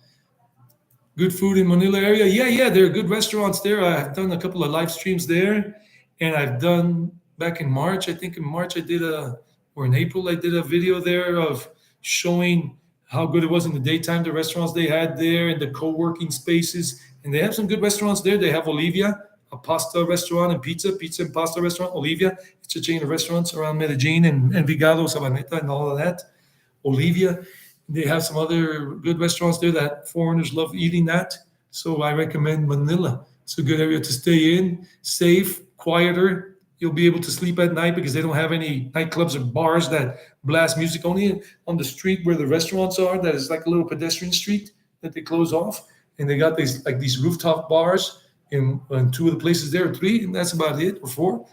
Good food in Manila area. Yeah, there are good restaurants there. I've done a couple of live streams there, and I've done back in March. I think in March or in April I did a video there of showing how good it was in the daytime. The restaurants they had there and the co-working spaces, and they have some good restaurants there. They have Olivia, a pasta restaurant and pizza and pasta restaurant. Olivia, it's a chain of restaurants around Medellin and Envigado, Sabaneta, and all of that. Olivia. They have some other good restaurants there that foreigners love eating at. So I recommend Manila. It's a good area to stay in, safe, quieter. You'll be able to sleep at night because they don't have any nightclubs or bars that blast music. Only on the street where the restaurants are, that is like a little pedestrian street that they close off. And they got these rooftop bars in two of the places there, or three, and that's about it, or four.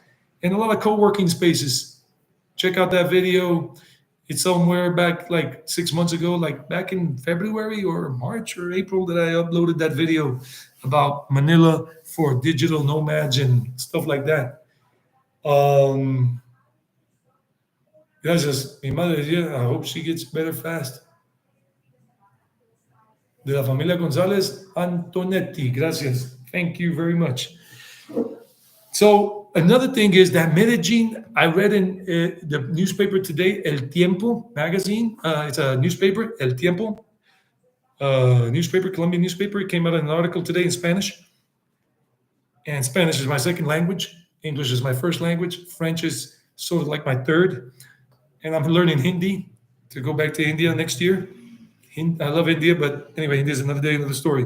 And a lot of co-working spaces. Check out that video. It's somewhere back like 6 months ago, like back in February or March or April that I uploaded that video about Manila for digital nomads and stuff like that. Gracias. Mi madre decía, I hope she gets better fast. De la familia González Antonetti. Gracias. Thank you very much. So another thing is that Medellin, I read in the newspaper today, El Tiempo magazine. It's a newspaper, El Tiempo newspaper, Colombian newspaper. It came out in an article today in Spanish. And Spanish is my second language. English is my first language. French is sort of like my third. And I'm learning Hindi to go back to India next year. I love India, but anyway, India is another day, another story.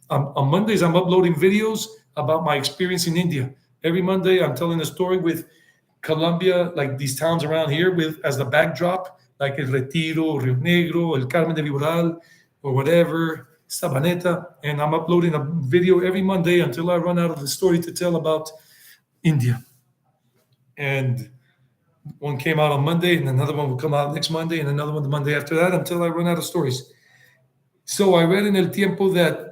On Mondays, I'm uploading videos about my experience in India. Every Monday, I'm telling a story with Colombia, like these towns around here, with as the backdrop, like El Retiro, Rio Negro, El Carmen de Viboral, or whatever, Sabaneta. And I'm uploading a video every Monday until I run out of the story to tell about India. And one came out on Monday, and another one will come out next Monday, and another one the Monday after that until I run out of stories. So I read in El Tiempo that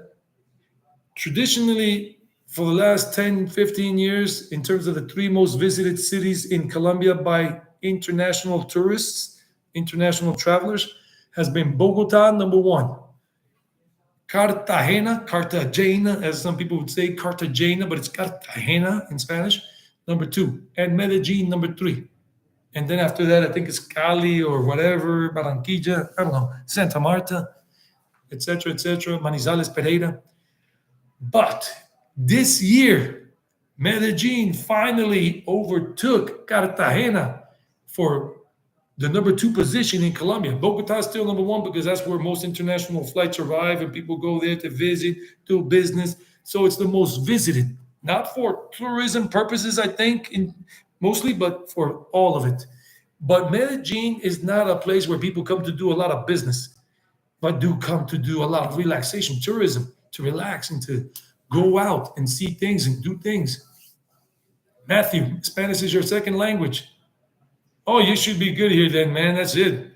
traditionally, for the last 10, 15 years, in terms of the three most visited cities in Colombia by international tourists, international travelers, has been Bogota, number one. Cartagena, as some people would say, Cartagena, but it's Cartagena in Spanish, number two. And Medellin, number three. And then after that, I think it's Cali or whatever, Barranquilla, I don't know, Santa Marta, etc., Manizales, Pereira. But this year, Medellin finally overtook Cartagena for the number two position in Colombia. Bogota is still number one because that's where most international flights arrive and people go there to visit, do business. So it's the most visited, not for tourism purposes, I think, mostly, but for all of it. But Medellin is not a place where people come to do a lot of business, but do come to do a lot of relaxation, tourism, to relax and to go out and see things and do things. Matthew, Spanish is your second language. Oh, you should be good here then, man. That's it.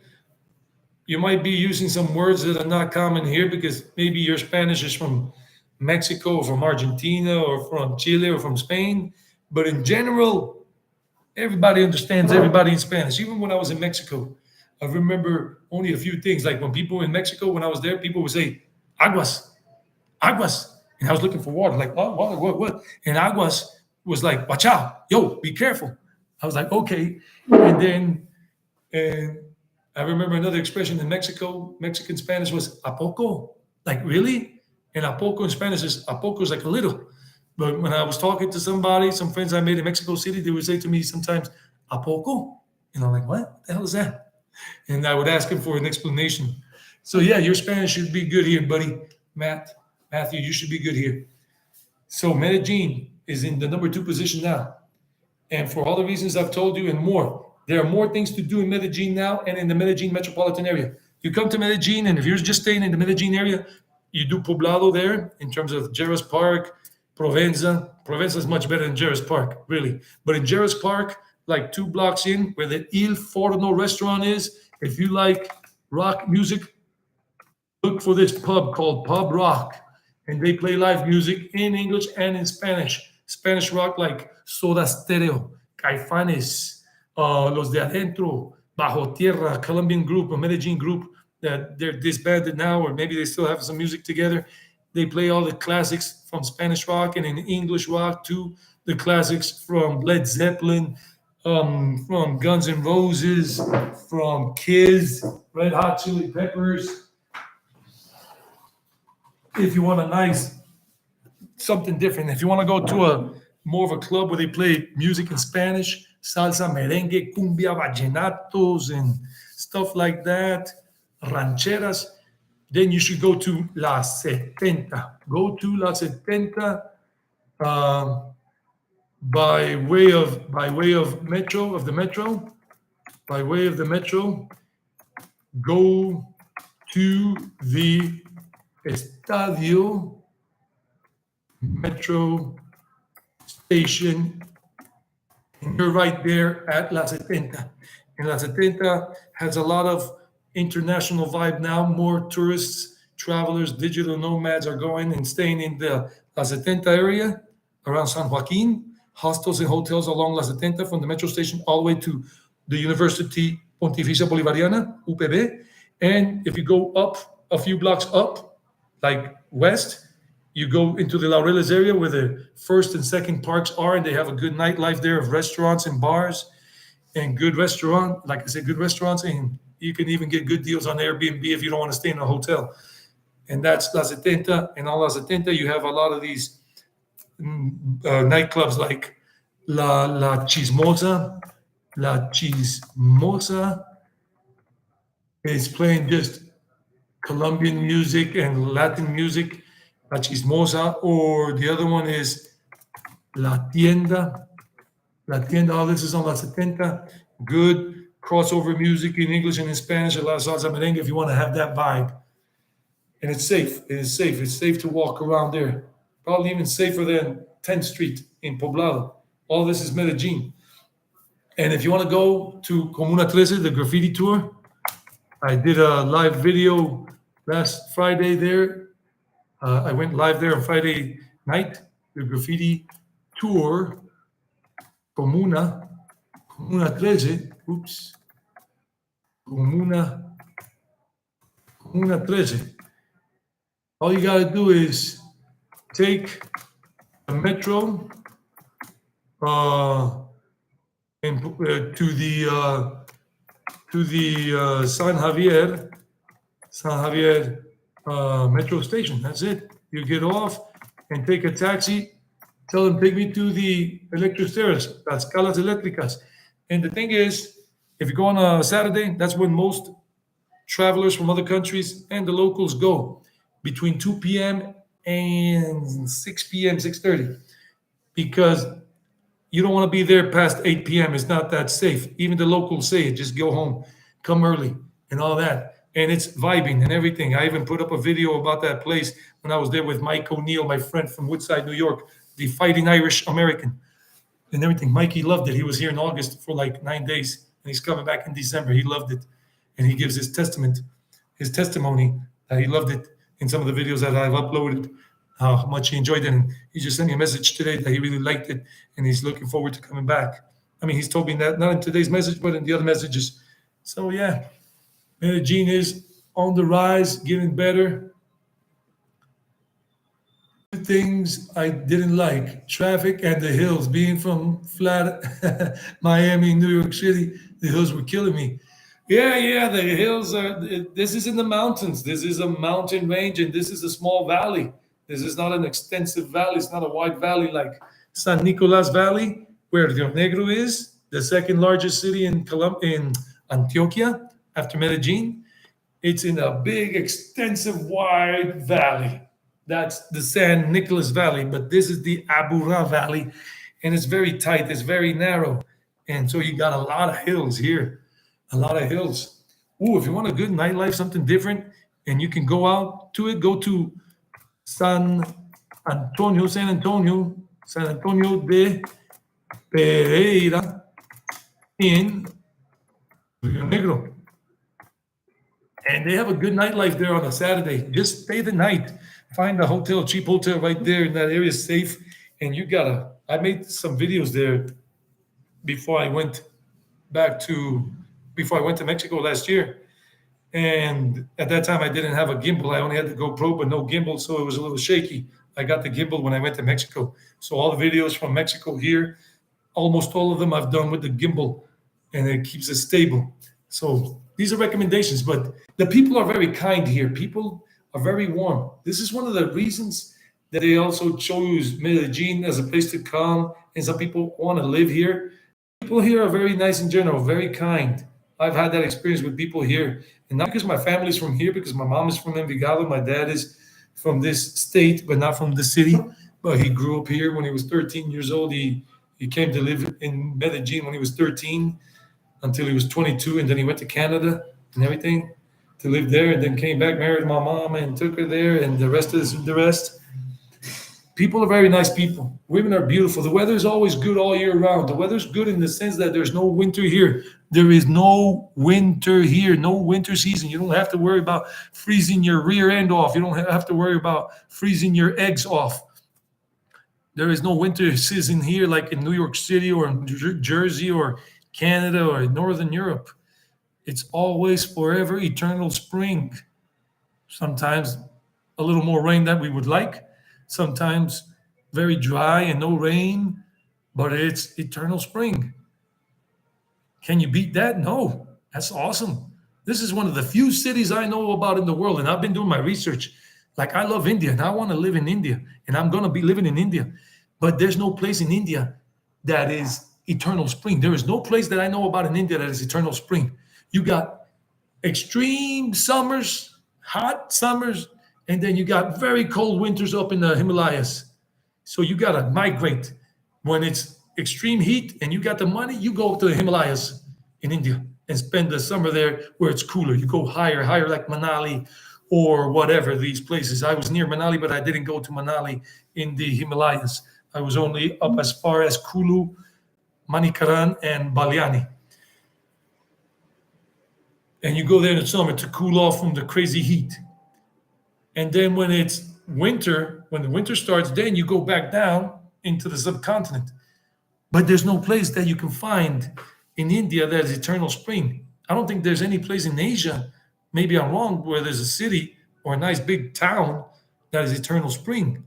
You might be using some words that are not common here because maybe your Spanish is from Mexico or from Argentina or from Chile or from Spain. But in general, everybody understands everybody in Spanish. Even when I was in Mexico, I remember only a few things. Like when people in Mexico, when I was there, people would say, aguas. And I was looking for water, like, oh, water, what? And aguas was like, watch out, yo, be careful. I was like, okay. And I remember another expression in Mexico, Mexican Spanish was a poco, like really? And a poco in Spanish is like a little. But when I was talking to somebody, some friends I made in Mexico City, they would say to me sometimes, a poco? And I'm like, what the hell is that? And I would ask him for an explanation. So yeah, your Spanish should be good here, buddy. Matthew, you should be good here. So Medellin is in the number two position now. And for all the reasons I've told you and more, there are more things to do in Medellin now and in the Medellin metropolitan area. You come to Medellin, and if you're just staying in the Medellin area, you do Poblado there in terms of Jerez Park, Provenza. Provenza is much better than Jerez Park, really. But in Jerez Park, like 2 blocks in, where the Il Forno restaurant is. If you like rock music, look for this pub called Pub Rock, and they play live music in English and in Spanish. Spanish rock like Soda Stereo, Caifanes, Los de Adentro, Bajo Tierra, Colombian group, a Medellin group that they're disbanded now, or maybe they still have some music together. They play all the classics from Spanish rock and in English rock too. The classics from Led Zeppelin, from Guns N' Roses, from Kiss, Red Hot Chili Peppers. If you want a nice something different, if you want to go to a more of a club where they play music in Spanish, salsa, merengue, cumbia, vallenatos, and stuff like that, rancheras, then you should go to La Setenta. Go to La Setenta by way of metro of the metro. By way of the metro, go to the Estadio Metro Station, and you're right there at La Setenta. And La Setenta has a lot of international vibe now. More tourists, travelers, digital nomads are going and staying in the La Setenta area around San Joaquin. Hostels and hotels along La Setenta from the metro station all the way to the University Pontificia Bolivariana, UPB. And if you go up a few blocks up, like west, you go into the Laureles area where the first and second parks are, and they have a good nightlife there of restaurants and bars and good restaurant, like I said, good restaurants, and you can even get good deals on Airbnb if you don't want to stay in a hotel. And that's La Setenta. And on La Setenta, you have a lot of these nightclubs like La Chismosa. La Chismosa is playing just Colombian music and Latin music, La Chismosa, or the other one is La Tienda. La Tienda, all this is on La Setenta. Good crossover music in English and in Spanish, a la salsa merengue if you want to have that vibe. And it's safe. It is safe. It's safe to walk around there. Probably even safer than 10th Street in Poblado. All this is Medellin. And if you want to go to Comuna 13, the graffiti tour, I did a live video last Friday there. I went live there on Friday night, the graffiti tour, Comuna 13, Comuna 13. All you got to do is take the metro and to the San Javier metro station. That's it. You get off and take a taxi. Tell them take me to the electrosteras, las calas eléctricas. And the thing is, if you go on a Saturday, that's when most travelers from other countries and the locals go, between 2 p.m. and 6 p.m., 6:30, because you don't want to be there past 8 p.m. It's not that safe. Even the locals say it, just go home, come early, and all that. And it's vibing and everything. I even put up a video about that place when I was there with Mike O'Neill, my friend from Woodside, New York, the fighting Irish American, and everything. Mikey loved it. He was here in August for like 9 days, and he's coming back in December. He loved it. And he gives his testimony that he loved it in some of the videos that I've uploaded, how much he enjoyed it. And he just sent me a message today that he really liked it, and he's looking forward to coming back. I mean, he's told me that, not in today's message, but in the other messages. So, yeah, Medellin is on the rise, getting better. Things I didn't like: traffic and the hills. Being from flat Miami, New York City, the hills were killing me. Yeah, the hills are. This is in the mountains. This is a mountain range, and this is a small valley. This is not an extensive valley. It's not a wide valley like San Nicolas Valley, where Rio Negro is, the second largest city in Antioquia after Medellin. It's in a big, extensive, wide valley. That's the San Nicolas Valley, but this is the Aburrá Valley, and it's very tight. It's very narrow, and so you got a lot of hills here, a lot of hills. Ooh, if you want a good nightlife, something different, and you can go out to it, go to San Antonio de Pereira. in Rio Negro. And they have a good nightlife there on a Saturday. Just stay the night. Find a hotel, cheap hotel right there in that area, safe. And you gotta. I made some videos there before I went back to before I went to Mexico last year. And at that time, I didn't have a gimbal. I only had the GoPro, but no gimbal, so it was a little shaky. I got the gimbal when I went to Mexico. So all the videos from Mexico here, almost all of them I've done with the gimbal, and it keeps it stable. So these are recommendations, but the people are very kind here. People are very warm. This is one of the reasons that they also chose Medellin as a place to come, and some people want to live here. People here are very nice in general, very kind. I've had that experience with people here, and not because my family's from here, because my mom is from Envigado, my dad is from this state, but not from the city. But he grew up here when he was 13 years old. He came to live in Medellin when he was 13 until he was 22, and then he went to Canada and everything to live there, and then came back, married my mom, and took her there, and the rest is the rest. People are very nice people. Women are beautiful. The weather is always good all year round. The weather's good in the sense that there's no winter here. There is no winter here, no winter season. You don't have to worry about freezing your rear end off. You don't have to worry about freezing your eggs off. There is no winter season here like in New York City or in Jersey or Canada or Northern Europe. It's always forever eternal spring. Sometimes a little more rain than we would like, sometimes very dry and no rain, but it's eternal spring. Can you beat that? No. That's awesome. This is one of the few cities I know about in the world, and I've been doing my research. Like, I love India, and I want to live in India, and I'm going to be living in India. But there's no place in India that is eternal spring. There is no place that I know about in India that is eternal spring. You got extreme summers, hot summers, and then you got very cold winters up in the Himalayas. So you got to migrate. When it's extreme heat and you got the money, you go to the Himalayas in India and spend the summer there where it's cooler. You go higher, higher, like Manali or whatever these places. I was near Manali, but I didn't go to Manali in the Himalayas. I was only up as far as Kulu, Manikaran, and Baliani. And you go there in the summer to cool off from the crazy heat. And then when it's winter, when the winter starts, then you go back down into the subcontinent. But there's no place that you can find in India that is eternal spring. I don't think there's any place in Asia, maybe I'm wrong, where there's a city or a nice big town that is eternal spring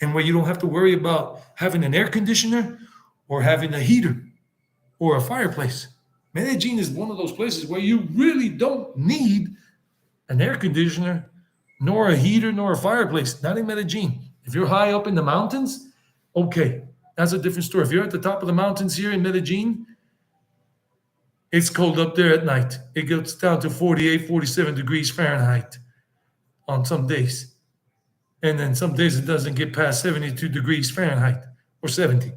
and where you don't have to worry about having an air conditioner or having a heater or a fireplace. Medellin is one of those places where you really don't need an air conditioner, nor a heater, nor a fireplace. Not in Medellin. If you're high up in the mountains, okay, that's a different story. If you're at the top of the mountains here in Medellin, it's cold up there at night. It gets down to 48, 47 degrees Fahrenheit on some days. And then some days it doesn't get past 72 degrees Fahrenheit or 70.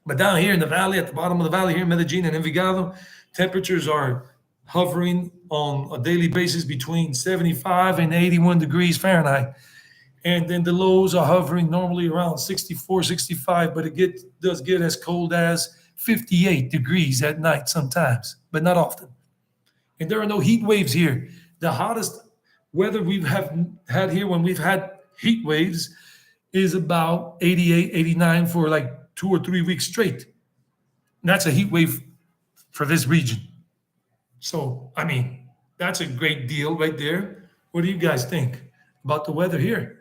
But down here in the valley, at the bottom of the valley here in Medellin and Envigado, temperatures are hovering on a daily basis between 75 and 81 degrees Fahrenheit. And then the lows are hovering normally around 64, 65, but does get as cold as 58 degrees at night sometimes, but not often. And there are no heat waves here. The hottest weather we've had here when we've had heat waves is about 88, 89 for like 2 or 3 weeks straight. And that's a heat wave for this region. So, I mean, that's a great deal right there. What do you guys think about the weather here?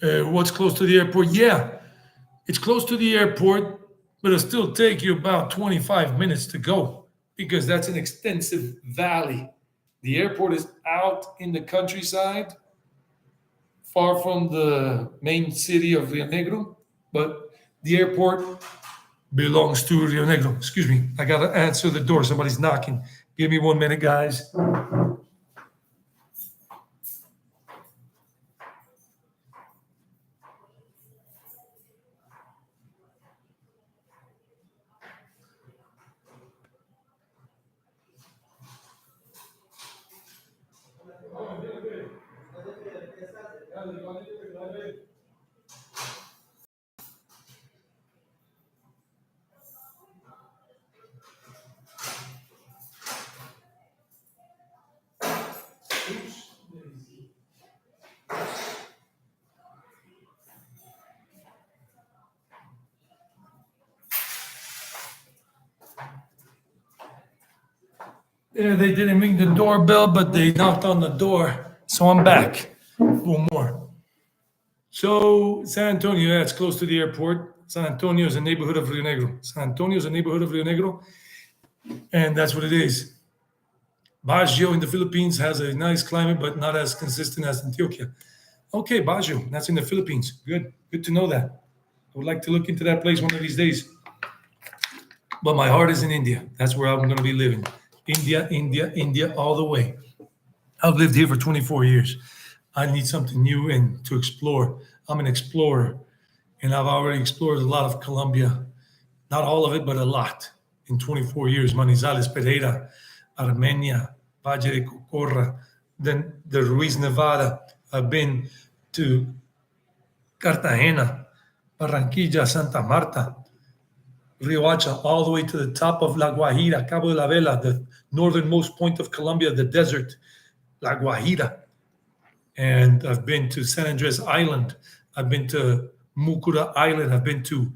What's close to the airport? Yeah, it's close to the airport, but it'll still take you about 25 minutes to go because that's an extensive valley. The airport is out in the countryside, far from the main city of Rio Negro, but the airport belongs to Rio Negro. Excuse me, I gotta answer the door. Somebody's knocking. Give me 1 minute, guys. Yeah, they didn't ring the doorbell, but they knocked on the door. So I'm back. One more. So San Antonio, yeah, it's close to the airport. San Antonio is a neighborhood of Rio Negro. San Antonio is a neighborhood of Rio Negro, and that's what it is. Baguio in the Philippines has a nice climate, but not as consistent as Antioquia. Okay, Baguio, that's in the Philippines. Good to know that. I would like to look into that place one of these days. But my heart is in India. That's where I'm going to be living. India, India, India, all the way. I've lived here for 24 years. I need something new and to explore. I'm an explorer, and I've already explored a lot of Colombia. Not all of it, but a lot. In 24 years, Manizales, Pereira, Armenia, Valle de Cocorra, then the Ruiz Nevada. I've been to Cartagena, Barranquilla, Santa Marta, Riohacha, all the way to the top of La Guajira, Cabo de la Vela, the northernmost point of Colombia, the desert, La Guajira. And I've been to San Andres Island. I've been to Mucura Island. I've been to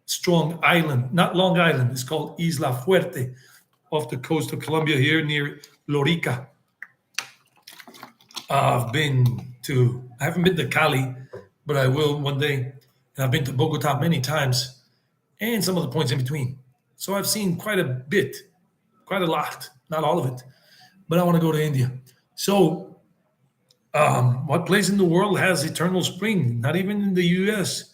Strong Island, not Long Island. It's called Isla Fuerte, off the coast of Colombia here near Lorica. I haven't been to Cali, but I will one day. And I've been to Bogota many times and some of the points in between. So I've seen quite a bit, quite a lot, not all of it, but I want to go to India. So, what place in the world has eternal spring? Not even in the US.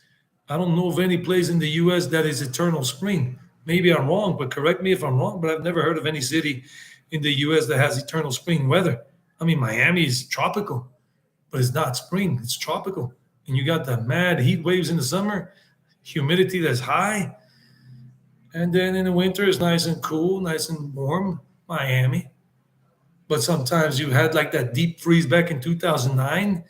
I don't know of any place in the US that is eternal spring. Maybe I'm wrong, but correct me if I'm wrong, but I've never heard of any city in the US that has eternal spring weather. I mean, Miami is tropical, but it's not spring, it's tropical. And you got the mad heat waves in the summer, humidity that's high. And then in the winter, it's nice and cool, nice and warm, Miami. But sometimes you had like that deep freeze back in 2009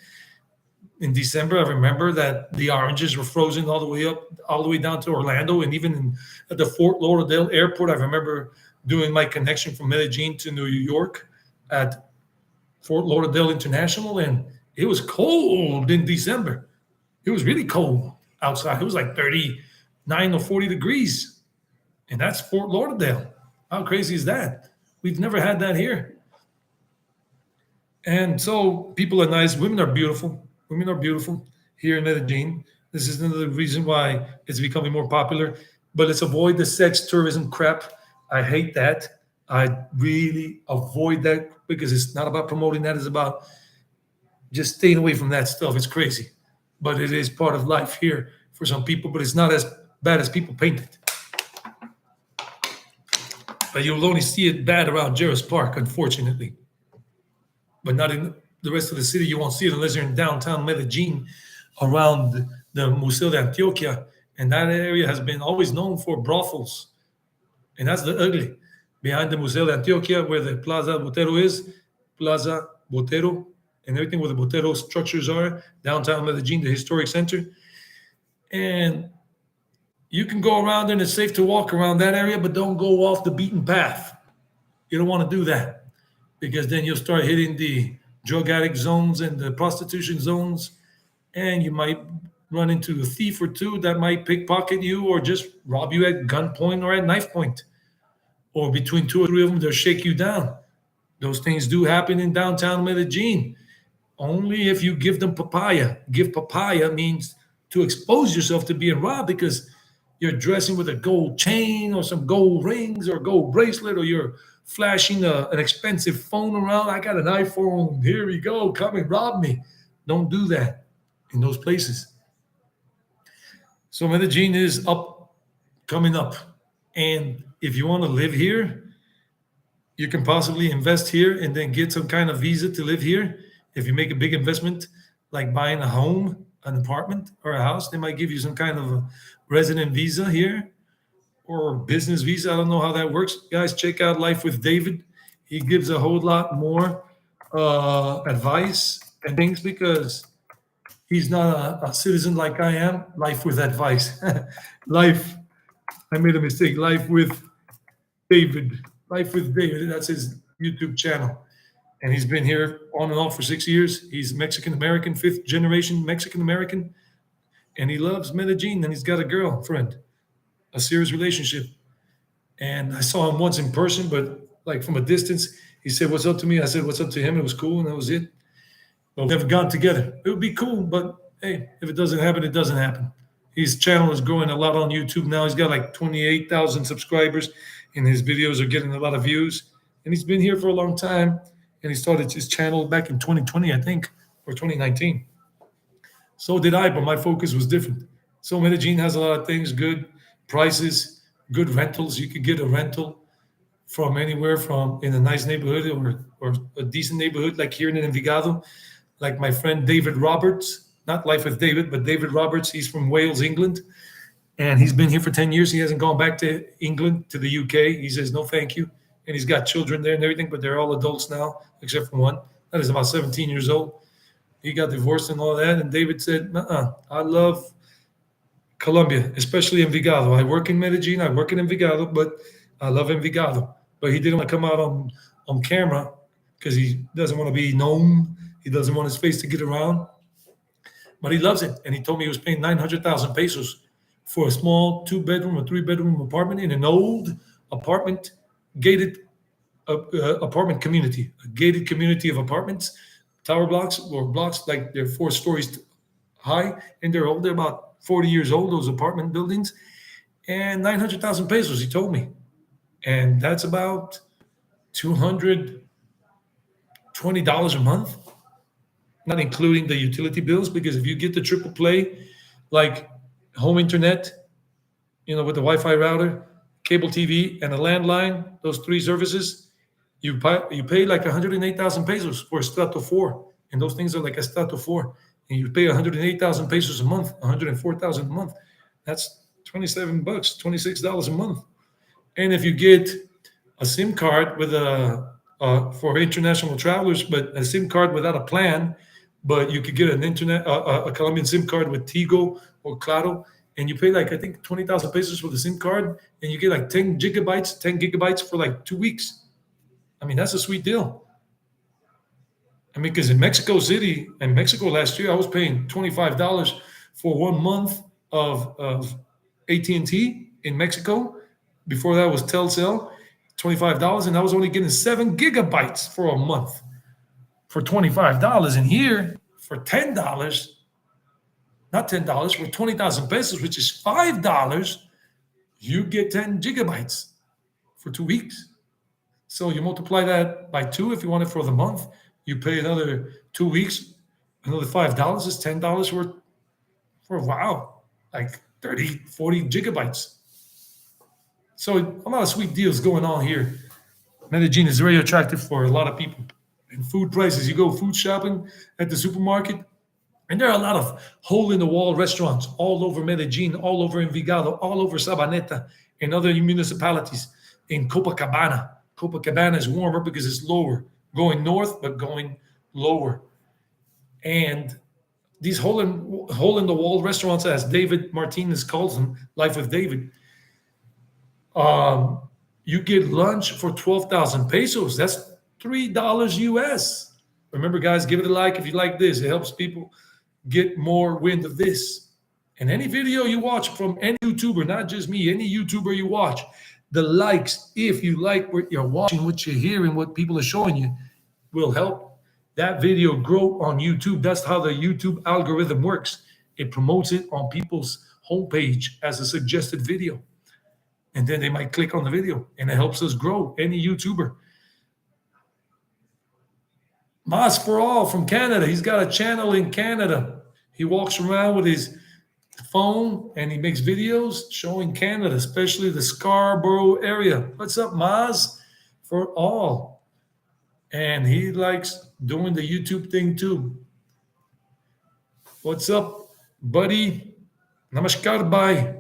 in December. I remember that the oranges were frozen all the way up, all the way down to Orlando, and even at the Fort Lauderdale airport. I remember doing my connection from Medellin to New York at Fort Lauderdale International, and it was cold in December. It was really cold outside. It was like 39 or 40 degrees, and that's Fort Lauderdale. How crazy is that? We've never had that here. And so people are nice. Women are beautiful. Women are beautiful here in Medellin. This is another reason why it's becoming more popular. But let's avoid the sex tourism crap. I hate that. I really avoid that because it's not about promoting that. It's about just staying away from that stuff. It's crazy. But it is part of life here for some people, but it's not as bad as people paint it. But you'll only see it bad around Jarris Park, unfortunately. But not in the rest of the city. You won't see it unless you're in downtown Medellin around the Museo de Antioquia. And that area has been always known for brothels. And that's the ugly. Behind the Museo de Antioquia, where the Plaza Botero is, Plaza Botero, and everything where the Botero structures are, downtown Medellin, the historic center. And you can go around and it's safe to walk around that area, but don't go off the beaten path. You don't want to do that because then you'll start hitting the drug addict zones and the prostitution zones, and you might run into a thief or two that might pickpocket you or just rob you at gunpoint or at knife point. Or between two or three of them, they'll shake you down. Those things do happen in downtown Medellin. Only if you give them papaya. Give papaya means to expose yourself to being robbed because you're dressing with a gold chain or some gold rings or a gold bracelet, or you're flashing an expensive phone around. I got an iPhone. Here we go. Come and rob me. Don't do that in those places. So Medellin is coming up. And if you want to live here, you can possibly invest here and then get some kind of visa to live here. If you make a big investment, like buying a home, an apartment, or a house, they might give you some kind of a resident visa here or business visa. I don't know how that works. Guys, check out Life with David. He gives a whole lot more advice and things because he's not a citizen like I am. Life with advice. I made a mistake. Life with David. Life with David. That's his YouTube channel. And he's been here on and off for 6 years. He's Mexican American, fifth generation Mexican American. And he loves Medellin, and he's got a girlfriend, a serious relationship. And I saw him once in person, but like from a distance, He said, "What's up to me?" I said, "What's up to him?" It was cool, and that was it. But we've never gone together. It would be cool, but hey, if it doesn't happen, it doesn't happen. His channel is growing a lot on YouTube now. He's got like 28,000 subscribers, and his videos are getting a lot of views. And he's been here for a long time. And he started his channel back in 2020, I think, or 2019. So did I, but my focus was different. So Medellin has a lot of things, good prices, good rentals. You could get a rental from anywhere from in a nice neighborhood or a decent neighborhood like here in Envigado. Like my friend David Roberts, not Life with David, but David Roberts. He's from Wales, England, and he's been here for 10 years. He hasn't gone back to England, to the UK. He says, no, thank you. And he's got children there and everything, but they're all adults now, except for one. That is about 17 years old. He got divorced and all that. And David said, I love Colombia, especially Envigado. I work in Medellin, I work in Envigado, but I love Envigado. But he didn't want to come out on camera because he doesn't want to be known. He doesn't want his face to get around. But he loves it. And he told me he was paying 900,000 pesos for a small 2-bedroom or 3-bedroom apartment in an old apartment, gated apartment community, a gated community of apartments, tower blocks or blocks like they're 4 stories high, and they're old. They're about 40 years old, those apartment buildings, and 900,000 pesos, he told me. And that's about $220 a month, not including the utility bills, because if you get the triple play, like home internet, with the Wi-Fi router, cable TV, and a landline, those 3 services, you pay like 108,000 pesos for a Strato 4. And those things are like a Strato 4. And you pay 108,000 pesos a month, 104,000 a month. That's $27, $26 a month. And if you get a SIM card with for international travelers, but a SIM card without a plan, but you could get an a Colombian SIM card with Tigo or Claro, and you pay like, I think, 20,000 pesos for the SIM card, and you get like 10 gigabytes for like 2 weeks. I mean, that's a sweet deal. I mean, because in Mexico City, in Mexico last year, I was paying $25 for 1 month of AT&T in Mexico. Before that was Telcel, $25, and I was only getting 7 gigabytes for a month for $25. And here, for $10, not $10, for 20,000 pesos, which is $5, you get 10 gigabytes for 2 weeks. So you multiply that by 2 if you want it for the month. You pay another 2 weeks, another $5 is $10 for wow, like 30, 40 gigabytes. So a lot of sweet deals going on here. Medellin is very attractive for a lot of people. And food prices, you go food shopping at the supermarket, and there are a lot of hole-in-the-wall restaurants all over Medellin, all over Envigado, all over Sabaneta, and other municipalities. In Copacabana. Copacabana is warmer because it's lower, going north, but going lower. And these hole-in-the-wall restaurants, as David Martinez calls them, Life with David, you get lunch for 12,000 pesos. That's $3 US. Remember, guys, give it a like if you like this. It helps people get more wind of this. And any video you watch from any YouTuber, not just me, any YouTuber you watch, the likes, if you like what you're watching, what you're hearing, what people are showing you, will help that video grow on YouTube. That's how the YouTube algorithm works. It promotes it on people's homepage as a suggested video. And then they might click on the video, and it helps us grow. Any YouTuber. Mas for All from Canada. He's got a channel in Canada. He walks around with his phone and he makes videos showing Canada, especially the Scarborough area. What's up, Mas for All? And he likes doing the YouTube thing too. What's up, buddy? Namaskar, bye.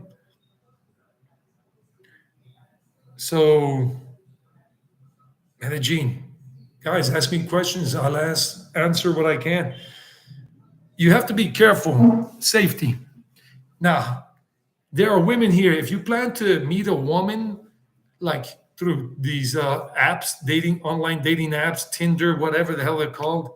So, Medellin, guys, ask me questions. I'll answer what I can. You have to be careful. Safety. Now, there are women here. If you plan to meet a woman, like through these apps, online dating apps, Tinder, whatever the hell they're called,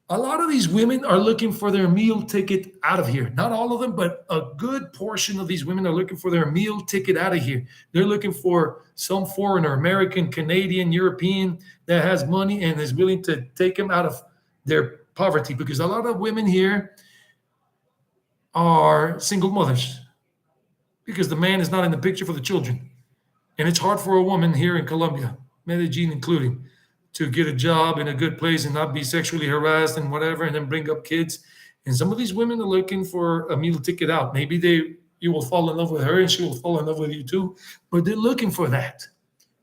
A lot of these women are looking for their meal ticket out of here. Not all of them, but a good portion of these women are looking for their meal ticket out of here. They're looking for some foreigner, American, Canadian, European, that has money and is willing to take them out of their poverty. Because a lot of women here are single mothers because the man is not in the picture for the children. And it's hard for a woman here in Colombia, Medellin including, to get a job in a good place and not be sexually harassed and whatever, and then bring up kids. And some of these women are looking for a meal ticket out. Maybe you will fall in love with her and she will fall in love with you too, but they're looking for that.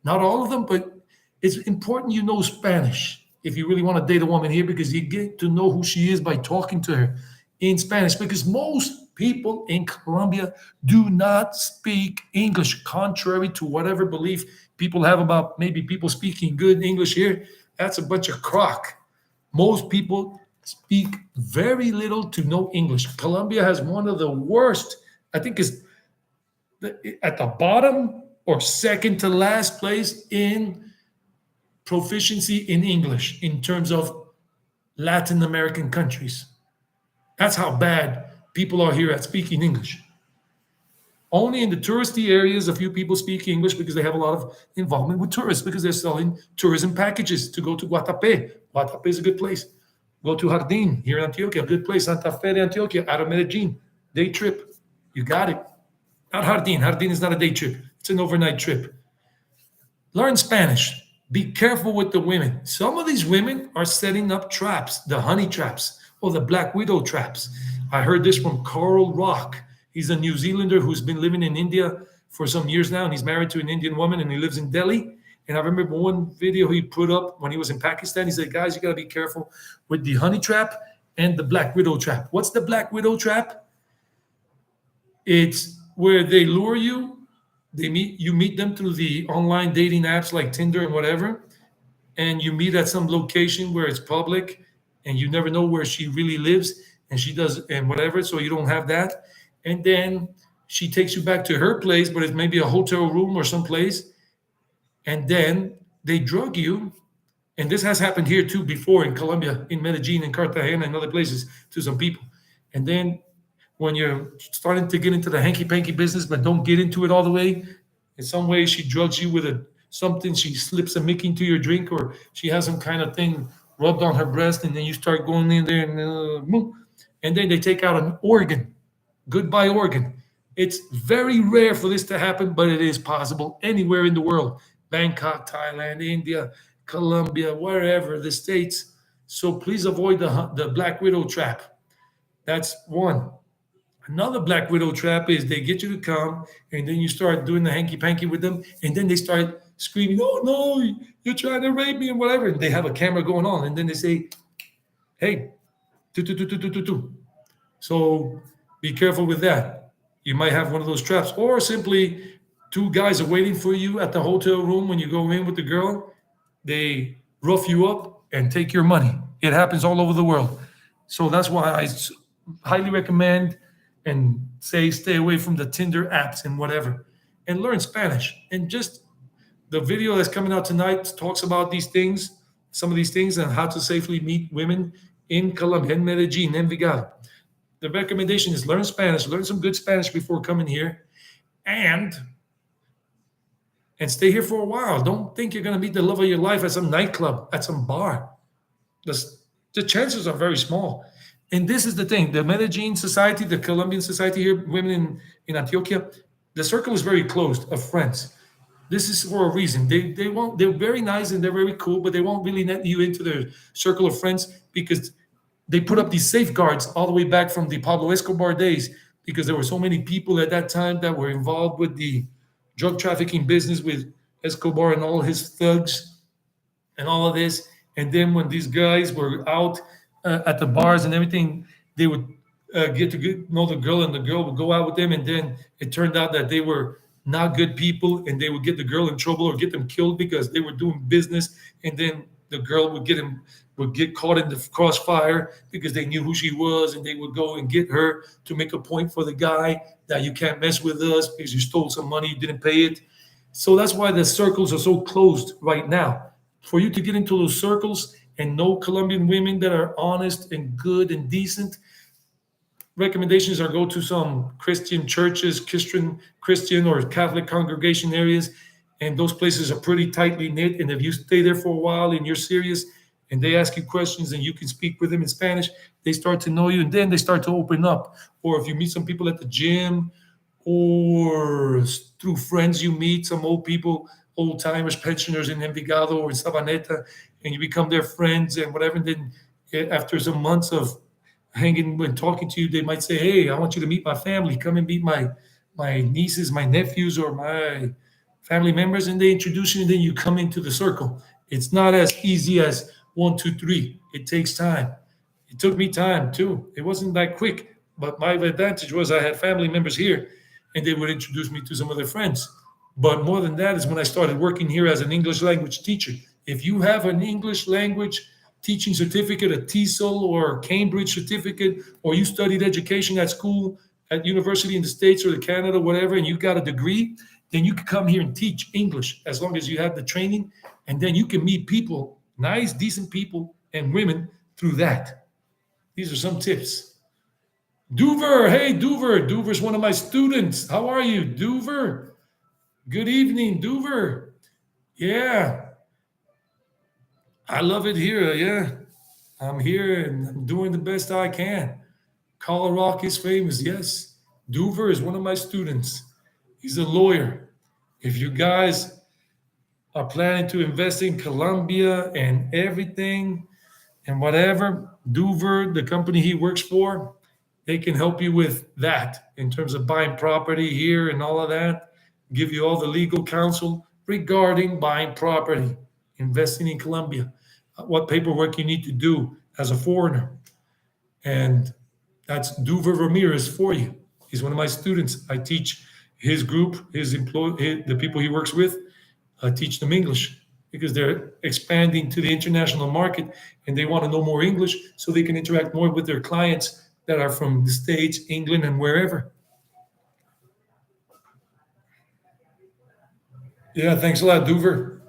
Not all of them, but it's important you know Spanish if you really want to date a woman here because you get to know who she is by talking to her in Spanish because most people in Colombia do not speak English, contrary to whatever belief people have about maybe people speaking good English here. That's a bunch of crock. Most people speak very little to no English. Colombia has one of the worst, I think is at the bottom or second to last place in proficiency in English in terms of Latin American countries. That's how bad people are here at speaking English. Only in the touristy areas, a few people speak English because they have a lot of involvement with tourists because they're selling tourism packages to go to Guatapé. Guatapé is a good place. Go to Jardín here in Antioquia, a good place. Santa Fe de Antioquia, out of Medellin. Day trip. You got it. Not Jardín. Jardín is not a day trip. It's an overnight trip. Learn Spanish. Be careful with the women. Some of these women are setting up traps, the honey traps or the black widow traps. I heard this from Carl Rock. He's a New Zealander who's been living in India for some years now, and he's married to an Indian woman, and he lives in Delhi. And I remember one video he put up when he was in Pakistan. He said, guys, you got to be careful with the honey trap and the black widow trap. What's the black widow trap? It's where they lure you. You meet them through the online dating apps like Tinder and whatever, and you meet at some location where it's public, and you never know where she really lives, and she does and whatever. So you don't have that. And then she takes you back to her place, but it's maybe a hotel room or someplace. And then they drug you. And this has happened here too before in Colombia, in Medellin, in Cartagena, and other places to some people. And then when you're starting to get into the hanky-panky business, but don't get into it all the way, in some way she drugs you with something, she slips a Mickey into your drink, or she has some kind of thing rubbed on her breast, and then you start going in there, and then they take out an organ. Goodbye organ. It's very rare for this to happen, but it is possible anywhere in the world. Bangkok, Thailand, India, Colombia, wherever, the States. So please avoid the black widow trap. That's one. Another black widow trap is they get you to come, and then you start doing the hanky-panky with them, and then they start screaming, oh, no, you're trying to rape me and whatever. And they have a camera going on, and then they say, hey, So be careful with that. You might have one of those traps, or simply two guys are waiting for you at the hotel room when you go in with the girl. They rough you up and take your money. It happens all over the world. So that's why I highly recommend and say stay away from the Tinder apps and whatever, and learn Spanish. And just the video that's coming out tonight talks about these things, some of these things, and how to safely meet women in Colombia, in Medellin, Envigado. The recommendation is learn Spanish, learn some good Spanish before coming here, and stay here for a while. Don't think you're going to meet the love of your life at some nightclub, at some bar. The chances are very small. And this is the thing, the Medellin society, the Colombian society here, women in Antioquia, the circle is very closed of friends. This is for a reason. They're very nice and they're very cool, but they won't really let you into their circle of friends because they put up these safeguards all the way back from the Pablo Escobar days, because there were so many people at that time that were involved with the drug trafficking business with Escobar and all his thugs and all of this. And then when these guys were out at the bars and everything, they would get to know the girl, and the girl would go out with them. And then it turned out that they were not good people, and they would get the girl in trouble or get them killed because they were doing business. And then the girl would get caught in the crossfire because they knew who she was, and they would go and get her to make a point for the guy that you can't mess with us because you stole some money, you didn't pay it. So that's why the circles are so closed right now. For you to get into those circles, and know Colombian women that are honest and good and decent, recommendations are go to some Christian churches, Christian or Catholic congregation areas, and those places are pretty tightly knit. And if you stay there for a while and you're serious, and they ask you questions and you can speak with them in Spanish, they start to know you, and then they start to open up. Or if you meet some people at the gym, or through friends you meet some old people, old timers, pensioners in Envigado or in Sabaneta, and you become their friends and whatever. And then after some months of hanging and talking to you, they might say, "Hey, I want you to meet my family. Come and meet my nieces, my nephews, or my family members." And they introduce you, and then you come into the circle. It's not as easy as one, two, three. It takes time. It took me time too. It wasn't that quick, but my advantage was I had family members here, and they would introduce me to some of their friends. But more than that is when I started working here as an English language teacher. If you have an English language teaching certificate, a TESOL or Cambridge certificate, or you studied education at school, at university in the States or the Canada, whatever, and you got a degree, then you can come here and teach English as long as you have the training, and then you can meet people, nice, decent people and women through that. These are some tips. Duver, hey Duver. Duver's one of my students. How are you, Duver? Good evening, Duver. Yeah, I love it here. Yeah, I'm here and I'm doing the best I can. Colorado is famous. Yes, Duver is one of my students. He's a lawyer. If you guys are planning to invest in Colombia and everything and whatever, Duver, the company he works for, they can help you with that in terms of buying property here and all of that, give you all the legal counsel regarding buying property, investing in Colombia, what paperwork you need to do as a foreigner. And that's Duver Ramirez for you. He's one of my students. I teach his group, the people he works with. I teach them English because they're expanding to the international market and they want to know more English so they can interact more with their clients that are from the States, England, and wherever. Yeah, thanks a lot, Duver.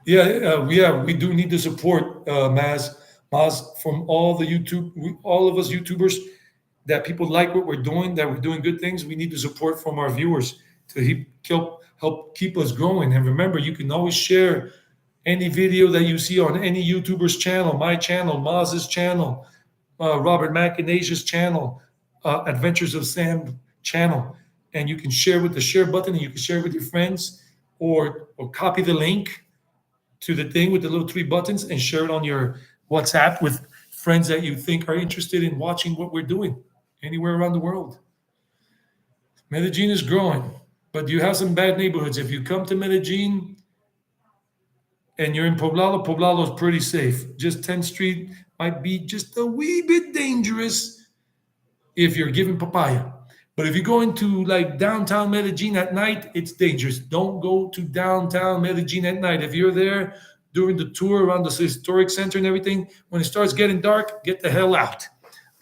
Yeah, we do need the support, Maz, from all the all of us YouTubers, that people like what we're doing, that we're doing good things. We need the support from our viewers to help keep us growing. And remember, you can always share any video that you see on any YouTuber's channel, my channel, Maz's channel, Robert McInasia's channel, Adventures of Sam channel, and you can share with the share button, and you can share with your friends, or copy the link to the thing with the little three buttons and share it on your WhatsApp with friends that you think are interested in watching what we're doing anywhere around the world. Medellin is growing, but you have some bad neighborhoods. If you come to Medellin and you're in Poblado, Poblado is pretty safe. Just 10th Street might be just a wee bit dangerous if you're giving papaya. But if you go into like downtown Medellin at night, it's dangerous. Don't go to downtown Medellin at night. If you're there during the tour around the historic center and everything, when it starts getting dark, get the hell out.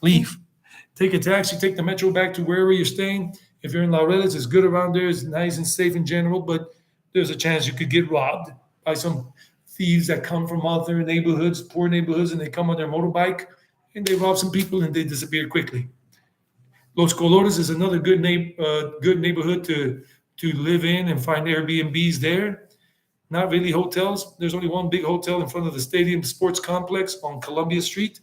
Leave. Take a taxi, take the metro back to wherever you're staying. If you're in Laureles, it's good around there. It's nice and safe in general, but there's a chance you could get robbed by some thieves that come from other neighborhoods, poor neighborhoods, and they come on their motorbike and they rob some people and they disappear quickly. Los Colores is another good neighborhood to live in and find Airbnbs there. Not really hotels. There's only one big hotel in front of the stadium sports complex on Columbia Street.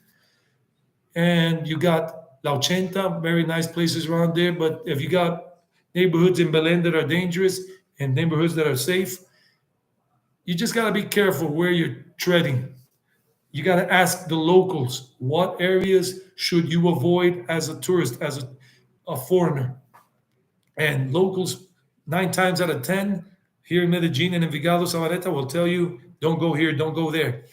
And you got La Ochenta, very nice places around there. But if you got neighborhoods in Belen that are dangerous and neighborhoods that are safe, you just got to be careful where you're treading. You got to ask the locals, what areas should you avoid as a tourist, as a foreigner? And locals, 9 times out of 10, here in Medellin and Envigado, Sabaneta, will tell you, don't go here, don't go there.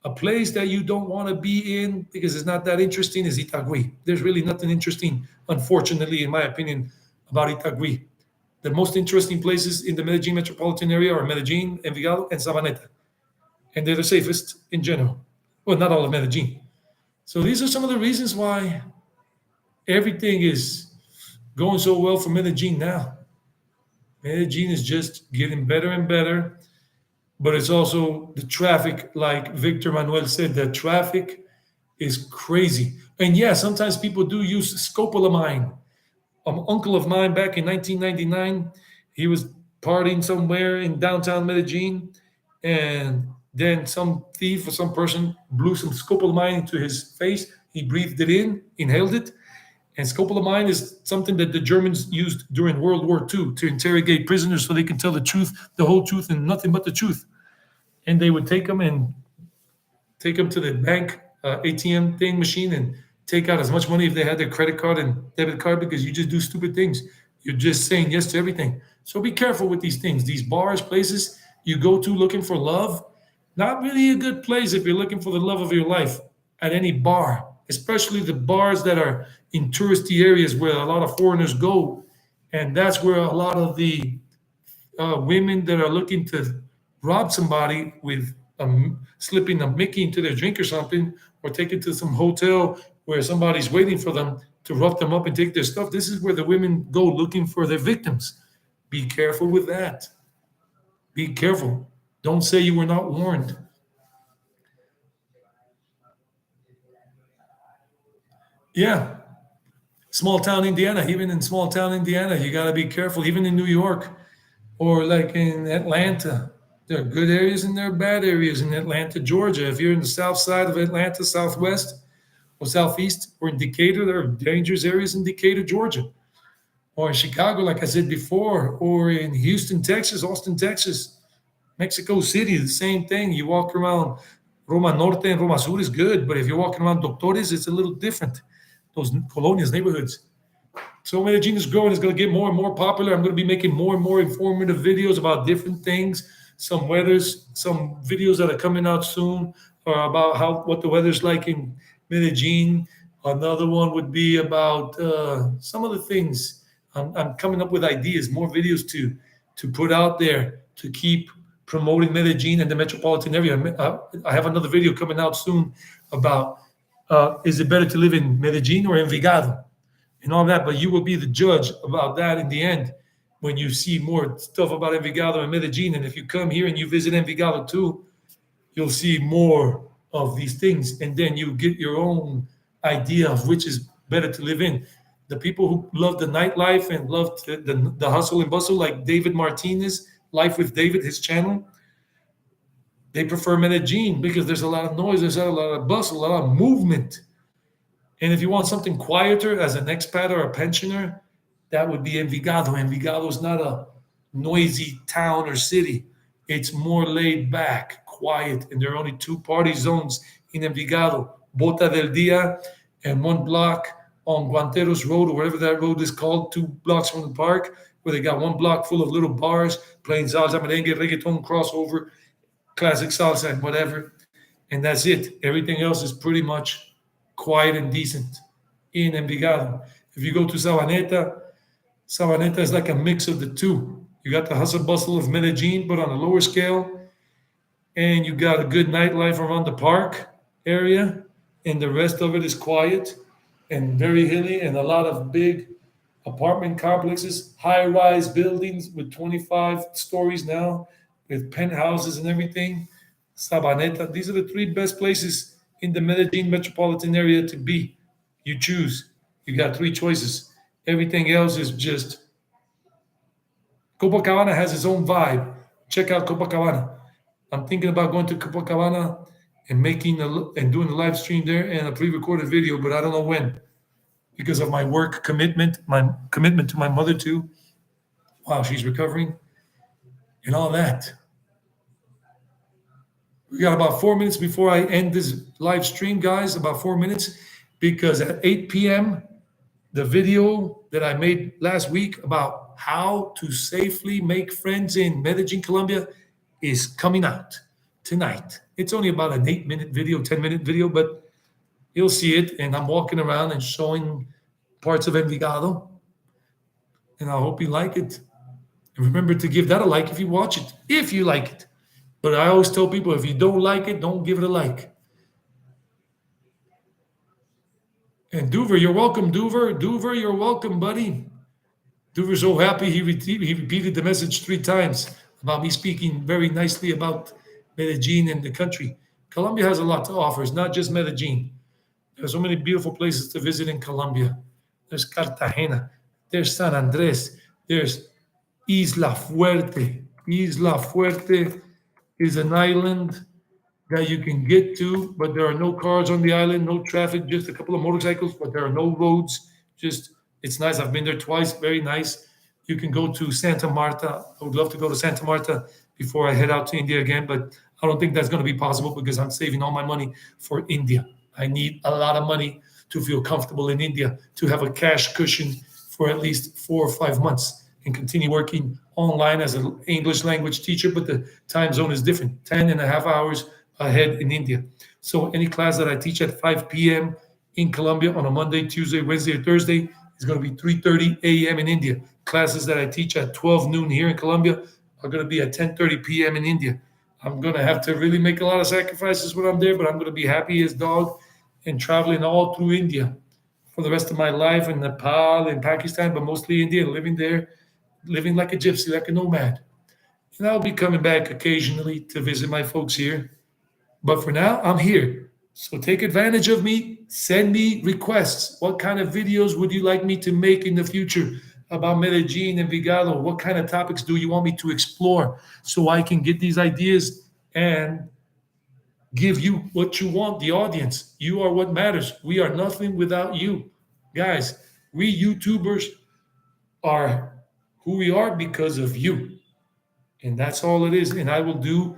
A place that you don't want to be in because it's not that interesting is Itagüí. There's really nothing interesting, unfortunately, in my opinion, about Itagüí. The most interesting places in the Medellin metropolitan area are Medellin, Envigado, and Sabaneta. And they're the safest in general. Well, not all of Medellin. So these are some of the reasons why everything is going so well for Medellin now. Medellin is just getting better and better. but it's also the traffic. Like Victor Manuel said, the traffic is crazy. And yeah, sometimes people do use scopolamine. An uncle of mine back in 1999, he was partying somewhere in downtown Medellin, and then some thief or some person blew some scopolamine into his face. He breathed it in, inhaled it, and scopolamine is something that the Germans used during World War II to interrogate prisoners so they can tell the truth, the whole truth, and nothing but the truth. And they would take them to the bank ATM thing machine and take out as much money if they had their credit card and debit card because you just do stupid things. You're just saying yes to everything. So be careful with these things. These bars, places you go to looking for love, not really a good place if you're looking for the love of your life at any bar, especially the bars that are in touristy areas where a lot of foreigners go. And that's where a lot of the women that are looking to rob somebody with slipping a Mickey into their drink or something, or take it to some hotel where somebody's waiting for them to rough them up and take their stuff. This is where the women go looking for their victims. Be careful with that. Be careful. Don't say you were not warned. Yeah, small town Indiana, even in small town Indiana, you got to be careful. Even in New York or like in Atlanta, there are good areas and there are bad areas in Atlanta, Georgia. If you're in the south side of Atlanta, southwest or southeast, or in Decatur, there are dangerous areas in Decatur, Georgia, or in Chicago, like I said before, or in Houston, Texas, Austin, Texas, Mexico City, the same thing. You walk around Roma Norte and Roma Sur is good, but if you're walking around Doctores, it's a little different. Those colonias, neighborhoods. So Medellin is growing. It's going to get more and more popular. I'm going to be making more and more informative videos about different things. Some weathers, some videos that are coming out soon are about how what the weather's like in Medellin. Another one would be about some of the things. I'm coming up with ideas, more videos to put out there to keep promoting Medellin and the metropolitan area. I have another video coming out soon about is it better to live in Medellin or Envigado? And all that, but you will be the judge about that in the end when you see more stuff about Envigado and Medellin. And if you come here and you visit Envigado too, you'll see more of these things. And then you get your own idea of which is better to live in. The people who love the nightlife and love the hustle and bustle, like David Martinez, Life with David, his channel, they prefer Medellin because there's a lot of noise, there's a lot of bustle, a lot of movement. And if you want something quieter as an expat or a pensioner, that would be Envigado. Envigado is not a noisy town or city. It's more laid back, quiet, and there are only two party zones in Envigado, Bota del Dia and one block on Guanteros Road or whatever that road is called, 2 blocks from the park, where they got one block full of little bars playing salsa, merengue, reggaeton, crossover, classic salsa, and whatever. And that's it. Everything else is pretty much quiet and decent in Envigado. If you go to Sabaneta, Sabaneta is like a mix of the two. You got the hustle bustle of Medellin, but on a lower scale, and you got a good nightlife around the park area, and the rest of it is quiet and very hilly, and a lot of big apartment complexes, high-rise buildings with 25 stories now, with penthouses and everything. Sabaneta. These are the three best places in the Medellin metropolitan area to be. You choose. You got three choices. Everything else is just Copacabana has its own vibe. Check out Copacabana. I'm thinking about going to Copacabana and and doing a live stream there and a pre-recorded video, but I don't know when because of my work commitment, my commitment to my mother too, while she's recovering, and all that. We got about 4 minutes before I end this live stream, guys. About 4 minutes, because at 8 p.m. the video that I made last week about how to safely make friends in Medellin, Colombia, is coming out tonight. It's only about an 8-minute video, 10-minute video, but you'll see it. And I'm walking around and showing parts of Envigado. And I hope you like it. And remember to give that a like if you watch it, if you like it. But I always tell people, if you don't like it, don't give it a like. And Duver, you're welcome, Duver. Duver, you're welcome, buddy. Duver's so happy he repeated the message 3 times. about me speaking very nicely about Medellin and the country. Colombia has a lot to offer. It's not just Medellin. There's so many beautiful places to visit in Colombia. There's Cartagena. There's San Andres. There's Isla Fuerte. Isla Fuerte is an island that you can get to, but there are no cars on the island, no traffic, just a couple of motorcycles, but there are no roads. Just it's nice. I've been there twice, very nice. You can go to Santa Marta. I would love to go to Santa Marta before I head out to India again, but I don't think that's going to be possible because I'm saving all my money for India. I need a lot of money to feel comfortable in India, to have a cash cushion for at least 4 or 5 months and continue working online as an English language teacher, but the time zone is different, 10 and a half hours ahead in India. So any class that I teach at 5 p.m. in Colombia on a Monday, Tuesday, Wednesday, or Thursday is going to be 3:30 a.m. in India. Classes that I teach at 12 noon here in Colombia are going to be at 10:30 p.m. in India. I'm going to have to really make a lot of sacrifices when I'm there, but I'm going to be happy as dog and traveling all through India for the rest of my life in Nepal and Pakistan, but mostly India, and living there, living like a gypsy, like a nomad. And I'll be coming back occasionally to visit my folks here. But for now, I'm here. So take advantage of me. Send me requests. What kind of videos would you like me to make in the future about Medellin and Vigado? What kind of topics do you want me to explore so I can get these ideas and give you what you want, the audience? You are what matters. We are nothing without you. Guys, we YouTubers are who we are because of you. And that's all it is. And I will do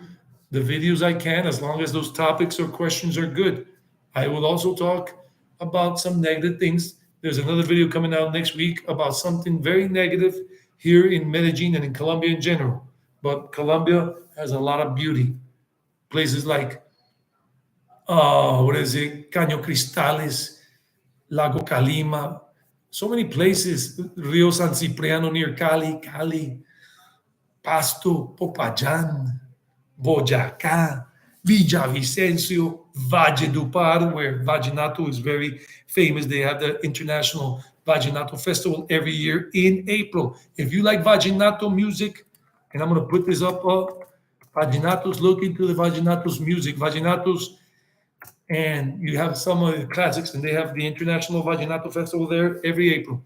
the videos I can as long as those topics or questions are good. I will also talk about some negative things. There's another video coming out next week about something very negative here in Medellin and in Colombia in general. But Colombia has a lot of beauty. Places like, what is it? Caño Cristales, Lago Calima. So many places. Rio San Cipriano near Cali, Pasto, Popayán, Boyacá, Villavicencio, Valledupar, where Vallenato is very famous. They have the International Vallenato Festival every year in April. If you like Vallenato music, and I'm going to put this up, Vallenatos, look into the Vallenatos music. Vallenatos, and you have some of the classics, and they have the International Vallenato Festival there every April.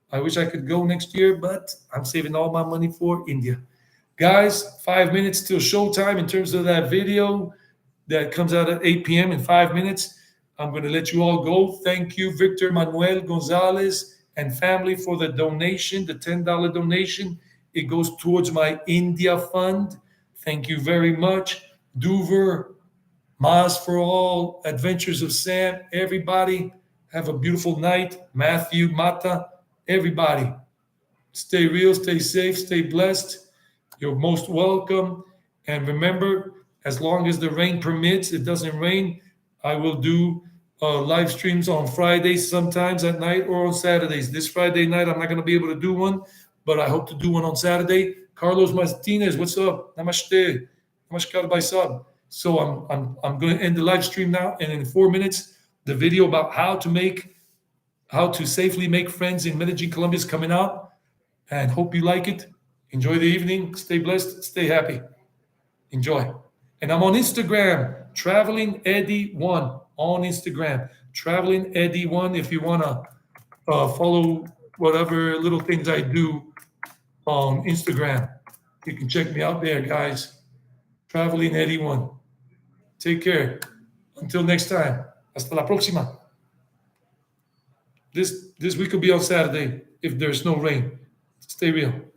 I wish I could go next year, but I'm saving all my money for India. Guys, 5 minutes till showtime in terms of that video that comes out at 8 p.m. in 5 minutes. I'm going to let you all go. Thank you, Victor Manuel Gonzalez and family, for the donation, the $10 donation. It goes towards my India fund. Thank you very much. Duver, Maz for all, Adventures of Sam, everybody. Have a beautiful night. Matthew, Mata, everybody. Stay real, stay safe, stay blessed. You're most welcome. And remember, as long as the rain permits, it doesn't rain, I will do live streams on Fridays, sometimes at night, or on Saturdays. This Friday night, I'm not going to be able to do one, but I hope to do one on Saturday. Carlos Martinez, what's up? Namaste. Namaskar by sub. So I'm going to end the live stream now, and in 4 minutes, the video about how to safely make friends in Medellin, Colombia is coming out, and hope you like it. Enjoy the evening. Stay blessed. Stay happy. Enjoy. And I'm on Instagram, Traveling Eddie1 on Instagram, Traveling Eddie1. If you want to follow whatever little things I do on Instagram, you can check me out there, guys. Traveling Eddie1. Take care. Until next time. Hasta la próxima. This week will be on Saturday if there's no rain. Stay real.